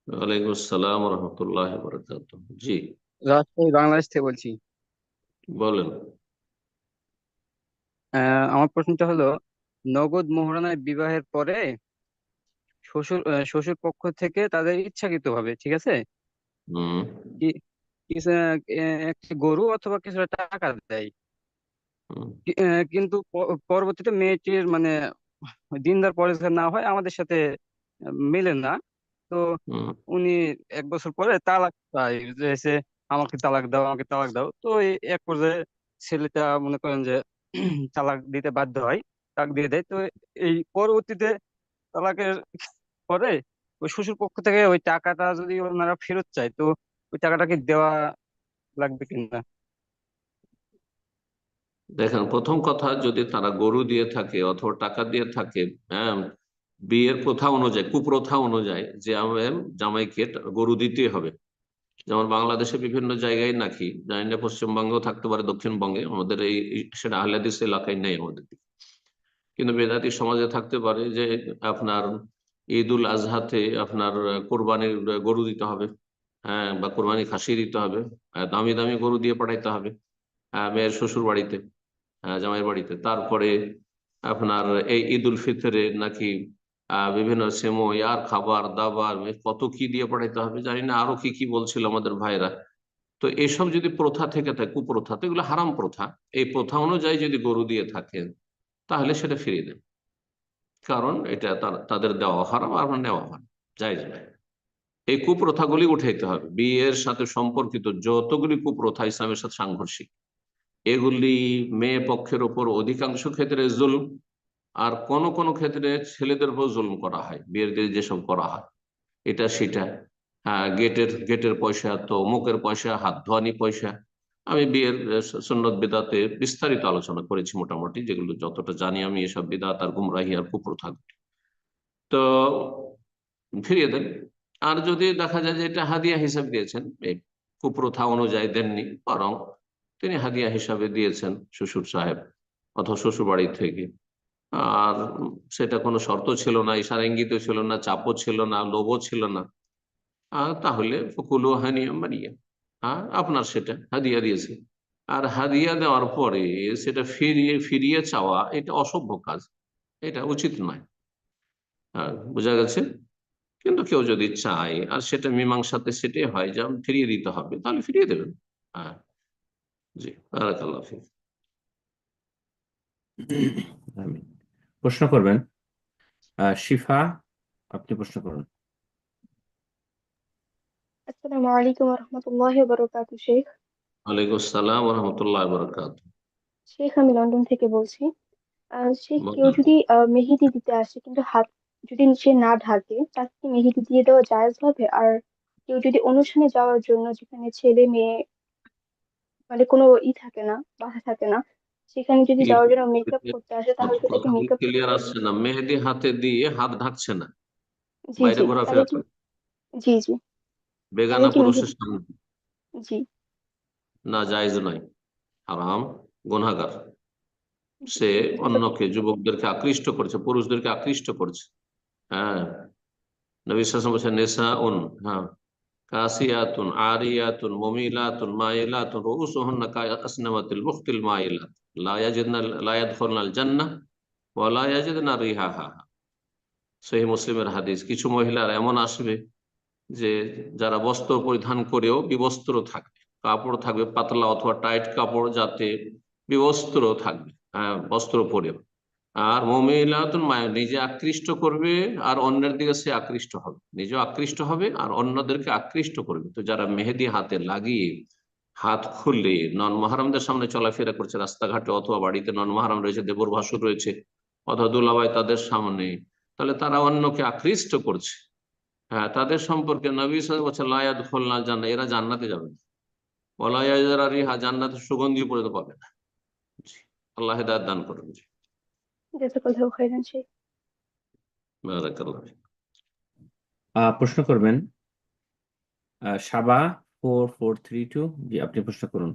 ওয়ালাইকুম আসসালাম রহমতুল্লাহ বরকাত। জি, রাজশাহী বাংলাদেশ থেকে বলছি। বলেন। আমার প্রশ্নটা হলো, নগদ মোহরানায় বিবাহের পরে শ্বশুর পক্ষ থেকে তাদের ইচ্ছাকৃতভাবে, ঠিক আছে, হুম। কি- কিছু একটা গরু অথবা কিছুটা টাকা দেয়। হুম। কিন্তু পরবর্তীতে মেয়েটির মানে দিনদার পরেজগার না হয়, আমাদের সাথে মেলে না। তো হুম। উনি 1 বছর পরে তালাক পায়, যে এসে আমাকে তালাক দাও, আমাকে তালাক দাও। তো এই এক পর্যায়ে ছেলেটা মনে করেন যে তালাক দিতে বাধ্য হয়, তালাক দিয়ে দেয়। তো এই পরবর্তীতে তালাকের পরে ওই শ্বশুর পক্ষ থেকে ওই টাকাটা যদি ওনারা ফেরত চায়, তো ওই টাকাটা কি দেওয়া লাগবে কিনা? দেখেন, প্রথম কথা, যদি তারা গরু দিয়ে থাকে অথবা টাকা দিয়ে থাকে, হ্যাঁ, বিয়ের প্রথা অনুযায়ী, কুপ্রথা অনুযায়ী যে আমার জামাইকে গরু দিতে হবে। যেমন বাংলাদেশে বিভিন্ন জায়গায় নাকি, জানি না পশ্চিমবঙ্গেও থাকতে পারে, দক্ষিণবঙ্গে, আমাদের সেটা আহলে হাদিস এলাকায় নেই আমাদের দিকে, কিন্তু বেদাতি সমাজে থাকতে পারে যে আপনার ঈদ উল আজহাতে আপনার কোরবানির গরু দিতে হবে, হ্যাঁ, বা কোরবানি খাসি দিতে হবে, দামি দামি গরু দিয়ে পাঠাইতে হবে মেয়ের শ্বশুর বাড়িতে, জামাইয়ের বাড়িতে। তারপরে আপনার এই ঈদ উল ফিতরে নাকি বিভিন্ন সেমই আর খাবার দাবার কত কি দিয়ে পাঠাইতে হবে, জানি না আরো কি কি বলছিল আমাদের ভাইরা। তো এসব যদি প্রথা থেকে থাকে, কুপ্রথা, তো এগুলো হারাম প্রথা। এই প্রথা অনুযায়ী যদি গরু দিয়ে থাকেন তাহলে সেটা ফিরিয়ে দেন, কারণ এটা তাদের দেওয়া হারাম আর নেওয়া হারাম, জায়েজ নয়। এই কুপ্রথাগুলি উঠাইতে হবে। বিয়ের সাথে সম্পর্কিত যতগুলি কুপ্রথা ইসলামের সাথে সাংঘর্ষিক, এগুলি মেয়ে পক্ষের ওপর অধিকাংশ ক্ষেত্রে জুলম, আর কোন কোন ক্ষেত্রে ছেলেদের উপর জুলম করা হয়। বিয়ের দিয়ে যেসব করা হয় এটা সেটা, হ্যাঁ, গেটের পয়সা, তো অমুকের পয়সা, হাত ধোয়ানি পয়সা। আমি বিয়ের সুন্নত বিদাতে বিস্তারিত আলোচনা করেছি মোটামুটি, যেগুলো যতটা জানি আমি, এসব বিদাত আর গুমরাহি আর কুপ্রথা। তো ফিরিয়ে দেন। আর যদি দেখা যায় যে এটা হাদিয়া হিসাবে দিয়েছেন, এই কুপ্রথা অনুযায়ী দেননি, বরং তিনি হাদিয়া হিসাবে দিয়েছেন শ্বশুর সাহেব অথবা শ্বশুর বাড়ি থেকে, আর সেটা কোনো শর্ত ছিল না, ইশারা ইঙ্গিতও ছিল না, চাপও ছিল না, লোভও ছিল না, তাহলে ফকুলু হানিয়া মারিয়া, আপনার সেটা হাদিয়া দিয়েছে। আর হাদিয়া দেওয়ার পরে সেটা ফিরিয়ে ফিরিয়ে চাওয়া, এটা অসভ্য কাজ, এটা উচিত নয়। বোঝা গেছে? কিন্তু কেউ যদি চায় আর সেটা মীমাংসাতে সেটাই হয় যে ফিরিয়ে দিতে হবে, তাহলে ফিরিয়ে দেবেন। হ্যাঁ, জি, বারাকাল্লাহ ফিক। আমিন। প্রশ্ন করবেন শিফা, আপনি প্রশ্ন করুন। আসসালামু আলাইকুম রহমতুল্লাহি ওয়া বারাকাতুহু শেখ। ওয়ালাইকুম আসসালাম রহমতুল্লাহ বরকাত। শেখ আমি লন্ডন থেকে বলছি। শেখ, কেউ যদি মেহেদি দিতে আসে কিন্তু হাত যদি সে না ঢাকে, তাকে কি মেহেদি দিয়ে দেওয়া জায়েজ হবে? আর কেউ যদি অনুষ্ঠানে যাওয়ার জন্য, যেখানে ছেলে মেয়ে মানে কোনো থাকে না, বাধা থাকে না, সেখানে যদি যাওয়ার জন্য মেকআপ করতে আসে, তাহলে কি তাকে কথা মেকআপ করতে ক্লিয়ার হবে? আসছে না। মেহেদি হাতে দিয়ে হাত ঢাকছে না, জি বাইরে জি, তাকে ঘোরাফেরা কি, করে, জি জি, তাকে বেগানা কি পুরুষের মেহেদি, সামনে, জি না, জায়েজ নয়, হারাম, গুনাহগার। জি, সে তাকে, অন্যকে, যুবকদেরকে আকৃষ্ট করছে, পুরুষদেরকে আকৃষ্ট করছে। হ্যাঁ, নবী সাল্লাল্লাহু আলাইহি ওয়াসাল্লাম বলেছেন নিসাউন, হ্যাঁ, কাসিয়াতুন আরিয়াতুন মুমিলাতুন মাইলাতুন রুউসুহুন্না কাসনামাতিল বুখতিল মাইলাত লা ইয়াদখুলনাল জান্নাহ ওয়া লা ইয়াজিদনা রিহাহা। সহিহ মুসলিমের হাদিস। কিছু মহিলার এমন আসবে যে যারা বস্ত্র পরিধান করেও বিবস্ত্র থাকবে, কাপড় থাকবে পাতলা অথবা টাইট কাপড়, যাতে বিবস্ত্র থাকবে, বস্ত্র পরেও। আর মুমিলাতুন মায়া, নিজে আকৃষ্ট করবে আর অন্যের দিকে সে আকৃষ্ট হবে, নিজেও আকৃষ্ট হবে আর অন্যদেরকে আকৃষ্ট করবে। তো যারা মেহেদি হাতে লাগিয়ে হাত খুলে নন মাহারামদের সামনে চলাফেরা করছে রাস্তাঘাটে, অথবা বাড়িতে নন মাহারাম রয়েছে, দেবর ভাসুর রয়েছে, অথবা দুলাভাই তাদের সামনে, তাহলে তারা অন্যকে আকৃষ্ট করছে। হ্যাঁ, তাদের সম্পর্কে নবী সাল্লাল্লাহু আলাইহি ওয়াসাল্লাম লায়াদ খুলনা জান্নাহ, এরা জান্নাতে যাবে না, ওয়ালা ইয়াজরা রিহা, জান্নাতের সুগন্ধি পর্যন্ত পাবে না। জি, আল্লাহ হেদায়েত দান করুন। জি। জাযাকাল্লাহু খাইরান শেখ। বারাকাল্লাহ ফিক। প্রশ্ন করবেন সাবা 4432। জি, আপনি প্রশ্ন করুন।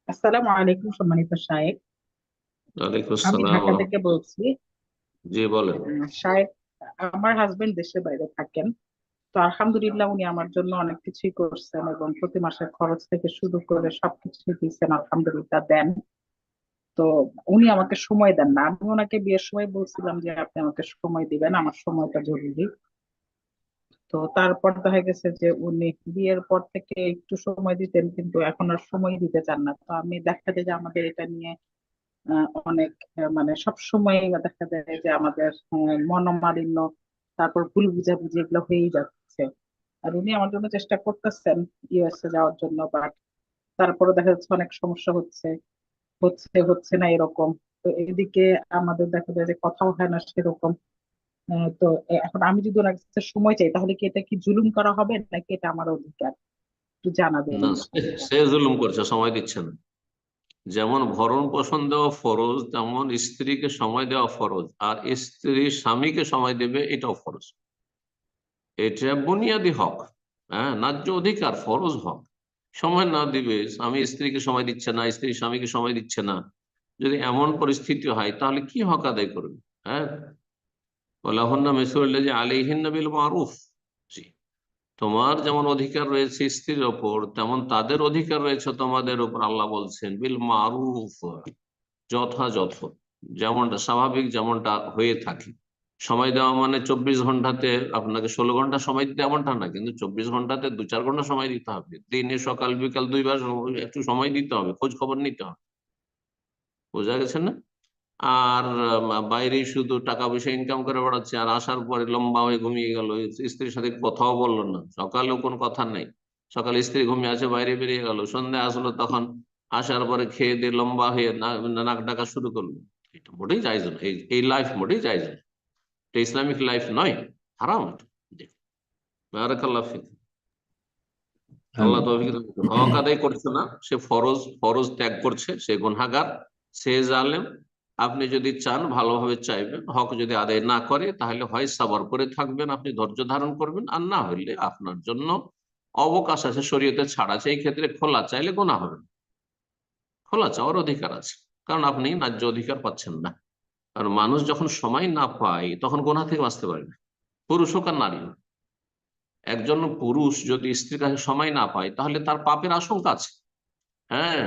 আসসালামু আলাইকুম সম্মানিত শায়েখ, ওয়ালাইকুম আমি আসসালাম ঢাকা থেকে বলছি। জি বলেন। শায়েখ, আমার হাজবেন্ড দেশের বাইরে থাকেন, তো আলহামদুলিল্লাহ উনি আমার জন্য অনেক কিছুই করছেন এবং প্রতি মাসের খরচ থেকে শুরু করে সবকিছু দিচ্ছেন, আলহামদুলিল্লাহ দেন। তো উনি আমাকে সময় দেন না। আমি ওনাকে বিয়ের সময় বলছিলাম যে আপনি আমাকে সময় দিবেন, আমার সময়টা জরুরি। তো তারপর দেখা গেছে যে উনি বিয়ের পর থেকে একটু সময় দিতেন, কিন্তু এখন আর সময় দিতে চান না। তো আমি দেখা যায় যে আমাদের এটা নিয়ে অনেক মানে সব সময় দেখা যায় যে আমাদের মনোমালিন্য, তারপর ভুল বুঝাবুঝি এগুলো হয়েই যাচ্ছে। আর উনি আমার জন্য চেষ্টা করতেছেন ইউএসএ যাওয়ার জন্য, বাট তারপরে দেখা যাচ্ছে অনেক সমস্যা হচ্ছে, হচ্ছে না এরকম। তো এদিকে আমাদের দেখা যায় যে কথাও হয় না সেরকম। তো এখন আমি যদি ওনার কাছে সময় চাই, তাহলে কি এটা কি জুলুম করা হবে নাকি এটা আমার অধিকার? একটু জানাবেন না, ইনশাআল্লাহ। সে জুলুম করছে, সময় দিচ্ছে না। যেমন ভরণ পোষণ দেওয়া ফরজ, তেমন স্ত্রীকে সময় দেওয়া ফরজ, আর স্ত্রী স্বামীকে সময় দেবে এটাও ফরজ। এটা বুনিয়াদি হক, হ্যাঁ, ন্যায্য অধিকার, ফরজ হক। সময় না দিবে, স্বামী স্ত্রীকে সময় দিচ্ছে না, স্ত্রী স্বামীকে সময় দিচ্ছে না, যদি এমন পরিস্থিতি হয় তাহলে কি হক আদায় করবে? হ্যাঁ, ওয়ালাহুন্না মিসলুল্লাযী আলাইহিন্না বিল মারুফ। জি, তোমার যেমন অধিকার রয়েছে স্ত্রীর ওপর, তেমন তাদের অধিকার রয়েছে তোমাদের উপর। আল্লাহ বলছেন বিল মারুফ, যথাযথ, যেমনটা স্বাভাবিক, যেমনটা হয়ে থাকে। সময় দেওয়া মানে 24 ঘন্টাতে আপনাকে 16 ঘন্টা সময় দিতে এমনটা না, কিন্তু 24 ঘন্টাতে 2-4 ঘন্টা সময় দিতে হবে। দিনে সকাল বিকাল 2 বার একটু সময় দিতে হবে, খোঁজ খবর নিতে হবে। বোঝা গেছে না? আর বাইরে শুধু টাকা পয়সা ইনকাম করে বেড়াচ্ছে, আর আসার পরে লম্বা হয়ে ঘুমিয়ে গেল, স্ত্রীর সাথে কথাও বললো না, সকালেও কোনো কথা নেই। সকালে স্ত্রী ঘুমিয়ে আছে, বাইরে বেরিয়ে গেল, সন্ধ্যা আসলো, তখন আসার পরে খেয়ে দিয়ে লম্বা হয়ে নাক ডাকা শুরু করলো। এটা মোটেই জায়েজ না, এই লাইফ মোটেই জায়েজ না। এটা ইসলামিক লাইফ নয়, হারাম। জি, বারাকাল্লাহ ফিক। আল্লাহ তৌফিক দান করুন। হক আদায় করছে না, সে ফরজ ত্যাগ করছে, সে গুনাহগার, সে জালেম। আপনি যদি চান, ভালোভাবে চাইবেন, হক যদি আদায় না করে, তাহলে হয় সাবর করে থাকবেন, আপনি ধৈর্য ধারণ করবেন, আর না হলে আপনার জন্য অবকাশ আছে, শরীয়তে ছাড় আছে। এই ক্ষেত্রে খোলা চাইলে গুনাহ হবে না, খোলা চাওয়ার অধিকার আছে, কারণ আপনি ন্যায্য অধিকার পাচ্ছেন না। কারণ মানুষ যখন সময় না পায়, তখন গুনাহ থেকে বাঁচতে পারে না, পুরুষ হোক আর নারী হোক। একজন পুরুষ যদি স্ত্রীর কাছে সময় না পায়, তাহলে তার পাপের আশঙ্কা আছে, হ্যাঁ,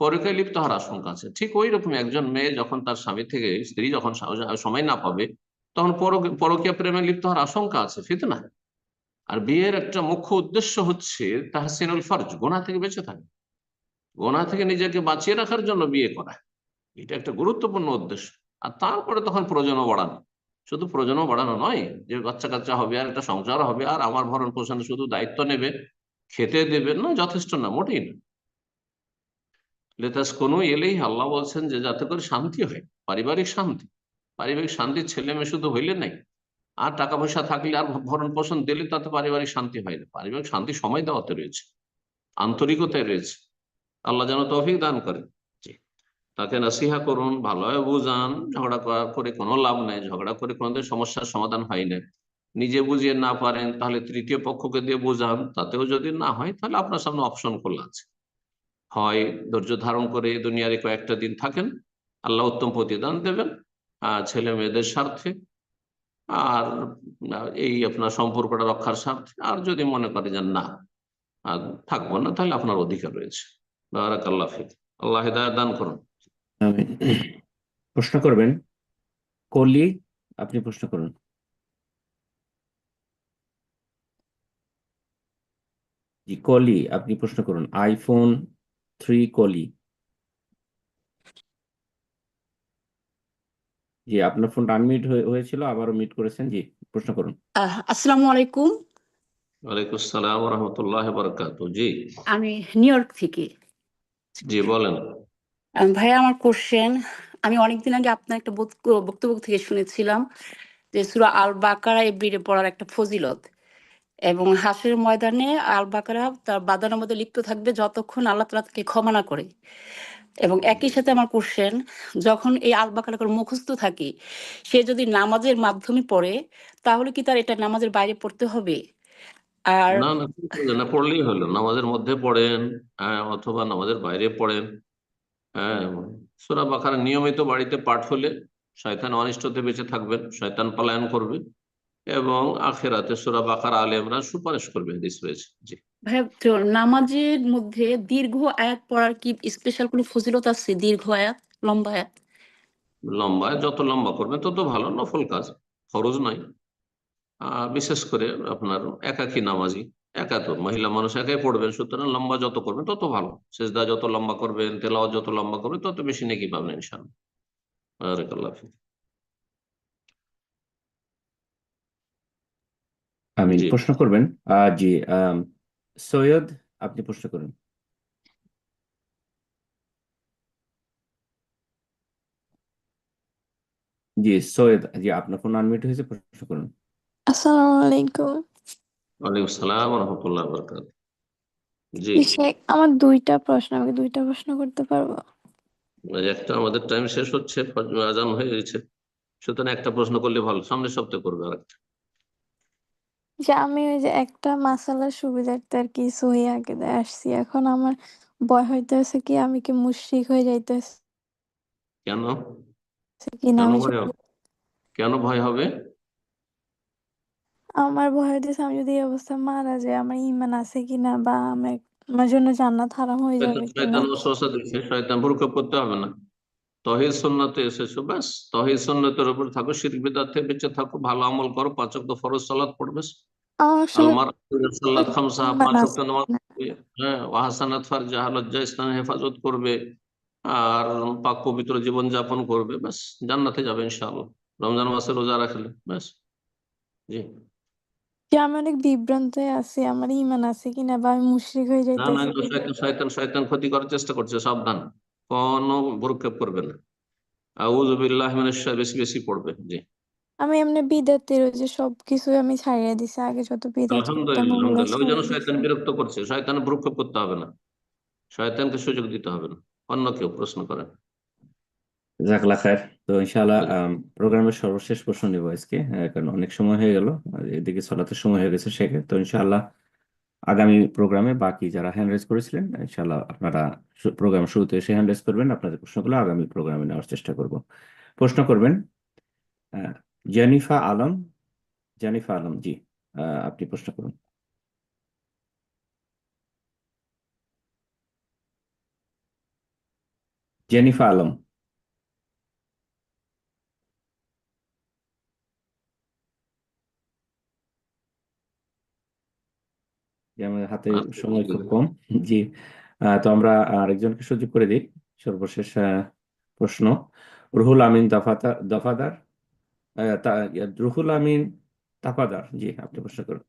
পরকীয়ায় লিপ্ত হওয়ার আশঙ্কা আছে। ঠিক ওই রকম একজন মেয়ে যখন তার স্বামী থেকে, স্ত্রী যখন সময় না পাবে, তখন পরকীয়া প্রেমে লিপ্ত হওয়ার আশঙ্কা আছে, ফিতনা। আর বিয়ের একটা মুখ্য উদ্দেশ্য হচ্ছে তাহসিনুল ফরজ, গুনাহ থেকে বেঁচে থাকে, গুনাহ থেকে নিজেকে বাঁচিয়ে রাখার জন্য বিয়ে করা। এটা একটা গুরুত্বপূর্ণ উদ্দেশ্য। আর তারপরে তখন প্রয়োজন বাড়ানো, শুধু প্রয়োজন বাড়ানো নয় যে বাচ্চা কাচ্চা হবে আর একটা সংসার হবে আর আমার ভরণ পোষণে শুধু দায়িত্ব নেবে, খেতে দেবে না, যথেষ্ট না, মোটেই না। লেতাসকুনু ইলাইহি, আল্লাহ বলছেন যে যাতে করে শান্তি হয়, পারিবারিক শান্তি। পারিবারিক শান্তি ছেলে মেয়ে শুধু হইলে নাই, আর টাকা পয়সা থাকলে আর ভরণ পোষণ দিলে তাতে পারিবারিক শান্তি হয় না। পারিবারিক শান্তি সময় দেওয়াতে রয়েছে, আন্তরিকতায় রয়েছে। আল্লাহ যেন তৌফিক দান করে। জি, তাকে নসিহা করুন, ভালোভাবে বুঝান। ঝগড়া করে কোনো লাভ নাই, ঝগড়া করে কোনোদিন সমস্যার সমাধান হয় না। নিজে বুঝিয়ে না পারেন, তাহলে তৃতীয় পক্ষকে দিয়ে বোঝান, তাতেও যদি না হয়, তাহলে আপনার সামনে অপশন খোলা আছে। হয় ধৈর্য ধারণ করে দুনিয়ারে কয়েকটা দিন থাকেন, আল্লাহ উত্তম প্রতিদান দেবেন ছেলে মেয়েদের স্বার্থে, আর এই আপনার সম্পর্কটা রক্ষার স্বার্থে। আর যদি মনে করে যে না, থাকবো না, তাহলে আপনার অধিকার রয়েছে। বারাকাল্লাহ ফিক। আল্লাহ হিদায়াত দান করুন। আমিন। প্রশ্ন করবেন কলি, আপনি প্রশ্ন করুন। জি, কলি, আপনি প্রশ্ন করুন। আইফোন 3 কলি। জি, আপনার ফোনটা আনমিউট হয়েছিল, আবারও মিউট করেছেন। জি, প্রশ্ন করুন। আসসালামু আলাইকুম। ওয়ালাইকুম আসসালাম ওয়া রাহমাতুল্লাহি ওয়া বারাকাতুহু। জি, আমি নিউ ইয়র্ক থেকে। জি বলেন। ভাইয়া, আমার কোশ্চেন, আমি অনেকদিন আগে আপনার একটা বক্তব্য থেকে শুনেছিলাম যে সূরা আল বাকারা এভরিডে পড়ার একটা ফজিলত। এবং হাসরের ময়দানে আল বাকারা তার বাদানের মধ্যে লিপ্ত থাকবে যতক্ষণ আল্লাহ তাআলা তাকে ক্ষমা না করে। এবং একই সাথে আমার কোশ্চেন, যখন এই আল বাকারা মুখস্থ থাকি, সে যদি নামাজের মাধ্যমে পড়ে তাহলে কি তার এটা নামাজের বাইরে পড়তে হবে? আর না না, কিছু হবে না, পড়লেই হলো। নামাজের মধ্যে পড়েন, অথবা নামাজের বাইরে পড়েন। হ্যাঁ, সূরা বাকারা নিয়মিত বাড়িতে পাঠ হলে শয়তান অনিষ্ট হতে বেঁচে থাকবেন, শয়তান পলায়ন করবে, এবং আখিরাতে সূরা বাকারা আলে ইমরান সুপারিশ করবে, হাদিস রয়েছে। জি। ভাইয়া, তো নামাজের মধ্যে দীর্ঘ আয়াত পড়ার কি স্পেশাল কোনো ফজিলত আছে? দীর্ঘ আয়াত, লম্বা আয়াত? লম্বায় যত লম্বা করবেন তত ভালো, নফল কাজ, ফরজ নাই। বিশেষ করে আপনার একাকী নামাজি, একা তো মহিলা মানুষ একাই পড়বেন, সুতরাং লম্বা যত করবেন তত ভালো। সেজদা যত লম্বা করবেন, তেলাওয়াত যত লম্বা করবেন, তত বেশি নেকি পাবেন ইনশাআল্লাহ। বারাকাল্লাহ ফিক। আমিন। জি। প্রশ্ন করবেন? জি, সৈয়দ, আপনি প্রশ্ন করুন। জি সৈয়দ, জি আপনার ফোন আনমিউট হয়েছে, প্রশ্ন করুন। আসসালামু আলাইকুম। ওয়ালাইকুম আসসালাম ওয়া রাহমাতুল্লাহি ওয়া বারাকাতুহু। জি। শেখ, আমার দুইটা প্রশ্ন, আমাকে দুইটা প্রশ্ন করতে পারবো? একটা আমাদের টাইম শেষ হচ্ছে, আজান হয়ে গেছে, সুতরাং একটা প্রশ্ন করলে ভালো, সামনের সপ্তাহে করবে আরেকটা। যে আমি ওই যে একটা মাসালার সুবিধার্থে আর কি সহি আকিদায় আসছি, এখন আমার ভয় হইতেছে কি আমি কি মুশরিক হয়ে যাইতেছি কেন? কিনা, কেন আমি ভয় যদি হবে? কেন ভয় হবে? আমার ভয় হইতেছে আমি যদি এই অবস্থায় মারা যাই আমার ঈমান আছে কিনা, বা আমার জন্য জান্নাত হারাম হয়ে যাবে কিনা। শয়তান ওয়াসওয়াসা দিচ্ছে, শয়তান ভুরুক্ষেপ করতে হবে না। তহিদ সুন্নতে এসেছো, ব্যাস তহিদ সুন্নতের উপর থাকো, শিরক বিদআত থেকে বেঁচে থাকো, ভালো আমল করো, 5 ওয়াক্ত ফরজ সালাত পড়বে। আমার আসলে আলমার সালাত খামসা, ঈমান 5 ওয়াক্ত আছে নামাজ কিনা। পড়বে। হ্যাঁ, ওয়াহাসানাত ফারজাহা, লজ্জা স্থানের হেফাজত করবে, আর পাক পবিত্র জীবন যাপন করবে, ব্যাস জান্নাতে যাবে ইনশাআল্লাহ, রমজান মাসে রোজা রাখলে, ব্যাস। জি। যে আমি অনেক বিভ্রান্ত আছি আমার ঈমান আছে কিনা, বা আমি মুশরিক হয়ে না না, যাইতেছি এগুলো কিনা। শয়তান শয়তান ক্ষতি করার চেষ্টা করছে, সাবধান, কোনো ভ্রুক্ষেপ করবে না। আউযু বিল্লাহি মিনাশ শাইতানির, বেশি বেশি পড়বে। জি। আমি এমনি বিদাতের ওই যে সবকিছু আমি ছাড়িয়ে দিছি, আগে যত বিদাত করতাম আলহামদুলিল্লাহ, ওগুলো আলহামদুলিল্লাহ। ওই জন্য ছাড়িয়ে শয়তান দিছি। বিরক্ত করছে, শয়তান ভ্রুক্ষেপ করতে হবে না, শয়তানকে সুযোগ দিতে হবে না। অন্য কেউ প্রশ্ন করেন। জাজাকাল্লাহ খায়ের। তো ইনশাআল্লাহ প্রোগ্রামের সর্বশেষ প্রশ্ন নিব আজকে, কারণ অনেক সময় হয়ে গেল, আর এদিকে সালাতের সময় হয়ে গেছে শেখে। তো ইনশাআল্লাহ আগামী প্রোগ্রামে বাকি যারা হ্যান্ড রেজ করেছিলেন, ইনশাআল্লাহ আপনারা প্রোগ্রাম শুরুতে এসে হ্যান্ড রেজ করবেন, আপনাদের প্রশ্নগুলো আগামী প্রোগ্রামে নেওয়ার চেষ্টা করব। প্রশ্ন করবেন জেনিফা আলম। জেনিফা আলম, জি আপনি প্রশ্ন করুন। জেনিফা আলম। যে আমাদের হাতে সময় খুব কম। জি। তো আমরা আরেকজনকে সুযোগ করে দিই। সর্বশেষ প্রশ্ন, রুহুল আমিন দফাদার। রুহুল আমিন তাফাদার, জি আপনি প্রশ্ন করুন।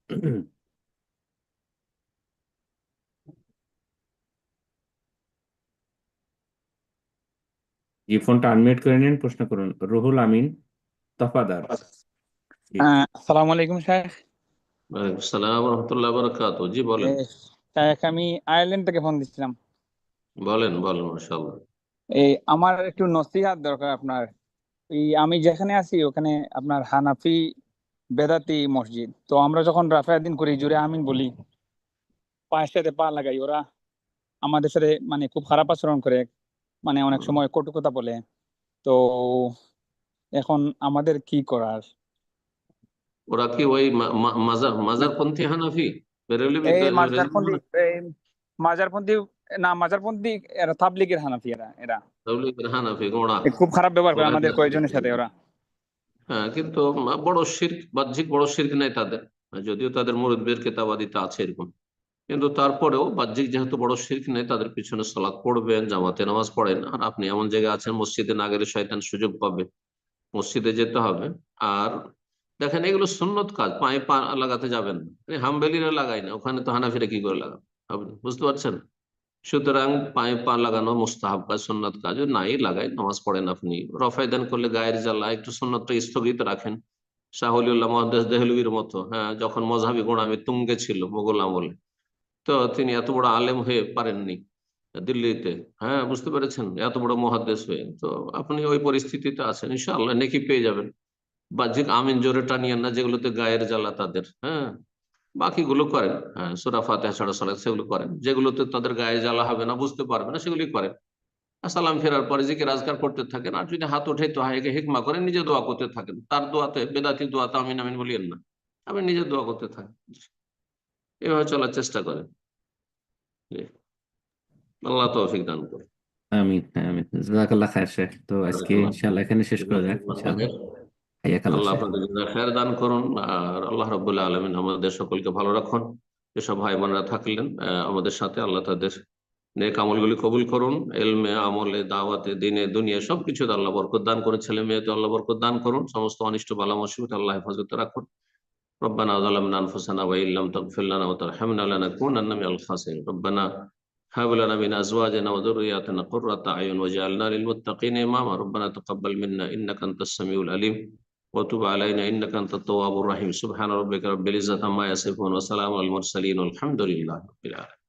জি, ফোনটা আনমিউট করে নিন, প্রশ্ন করুন। রুহুল আমিন তফাদার। জি। আসসালামু আলাইকুম শেখ। ওয়ালাইকুম আসসালাম ওয়া রাহমাতুল্লাহি ওয়া বারাকাতুহু। জি বলেন। শেখ, আমি আয়ারল্যান্ড থেকে ফোন দিচ্ছিলাম। বলেন বলেন, মাশাআল্লাহ। আমার একটু নসিহাত দরকার আপনার। আমি যেখানে আছি ওখানে আপনার হানাফি বেদাতি মসজিদ, তো আমরা যখন রাফায়াদিন করি জুড়ে আমিন বলি, পায়ের সাথে পা লাগাই, ওরা আমাদের সাথে মানে খুব খারাপ আচরণ করে, মানে অনেক সময় কটু কথা বলে। তো এখন আমাদের কি করার? ওরা কি ওই মাজারপন্থী হানাফি, বেরেলভি এই মাজারপন্থী, মাজারপন্থী না, মাজারপন্থী এরা তাবলিগের হানাফি, এরা এরা তাবলীগের হানাফি গোঁড়া। খুব খারাপ ব্যবহার করে আমাদের কয়েকজনের সাথে ওরা। হ্যাঁ, কিন্তু বড় শিরক, বাহ্যিক বড় শিরক নেই তাদের, যদিও তাদের মুরিদদের কেতাবাদিতে আছে এরকম, কিন্তু তারপরেও বাহ্যিক যেহেতু বড় শিরক নেই, তাদের পিছনে সালাত পড়বেন, জামাতে নামাজ পড়েন। আর আপনি এমন জায়গায় আছেন মসজিদে না গেলে শয়তান সুযোগ পাবে, মসজিদে যেতে হবে। আর দেখেন, এগুলো সুন্নত কাজ, পায়ে পা লাগাতে যাবেন না, হাম্বেলিরা লাগাই না, ওখানে তো হানাফিরা কি করে লাগাবে, আপনি বুঝতে পারছেন। সুতরাং পায়ে পা লাগানো মুস্তাহাব কাজ, সুন্নত কাজ, নাই লাগাই নামাজ পড়েন। আপনি রফায়দান করলে গায়ের জ্বালা, একটু সুন্নতটা স্থগিত রাখেন, শাহ ওলিউল্লাহ মুহাদ্দিস দেহলভির মতো, হ্যাঁ, যখন মযহাবী গোঁড়ামি তুঙ্গে ছিল মোগল আমলে, তো তিনি এত বড় আলেম হয়ে পারেননি দিল্লিতে, হ্যাঁ, বুঝতে পেরেছেন, এত বড় মুহাদ্দিস হয়ে। তো আপনি ওই পরিস্থিতিতে আছেন, ইনশাআল্লাহ নেকি পেয়ে যাবেন। বাহ্যিক আমিন জোরে টানিয়েন না, যেগুলোতে গায়ের জ্বালা তাদের, হ্যাঁ, বাকিগুলো করেন, হ্যাঁ, সূরা ফাতিহা ছাড়া সালাত সেগুলো করেন, যেগুলোতে তাদের গায়ে জ্বালা হবে না, বুঝতে পারবে না, সেগুলি করেন। আর সালাম ফেরার পরে জিকির আজকার করতে থাকেন। আর যদি হাত ওঠে তো হায়কে হিকমা করেন, নিজে দোয়া করতে থাকেন। তার দোয়াতে, বেদাতি দোয়াতে আমিন আমিন বলিয়েন না, আপনি নিজে দোয়া করতে থাকেন। এভাবে চলার চেষ্টা করেন। জি। আল্লাহ তৌফিক দান করুন। আমিন, আমিন। জাযাকাল্লাহ খায়ের শেখ। তো আজকে ইনশাআল্লাহ এখানে শেষ করে যাক ইনশাআল্লাহ। হাইয়াকাল্লাহ আল্লাহ শেখ। আপনাদের জাযায় খায়ের দান করুন। আর আল্লাহ রাব্বুল আলামিন আমাদের সকলকে ভালো রাখুন। যেসব ভাই বোনেরা থাকলেন আমাদের সাথে, আল্লাহ তাদের নেক আমলগুলি কবুল করুন। এলমে, আমলে, দাওয়াতে, দিনে, দুনিয়া সবকিছুতে আল্লাহ বরকত দান করুন। ছেলে মেয়েতে আল্লাহ বরকত দান করুন। সমস্ত অনিষ্ট বালা মুসিবত আল্লাহ হেফাজতে রাখুন। ربنا ظلمنا أنفسنا وإن لم تغفر لنا وترحمنا لنكونن من الخاسرين. ربنا هب لنا من أزواجنا وذرياتنا قرة أعين واجعلنا للمتقين إماما. ربنا تقبل منا إنك أنت السميع العليم وتب علينا إنك أنت التواب الرحيم. سبحان ربك رب العزة عما يصفون وسلام على المرسلين والحمد لله رب العالمين.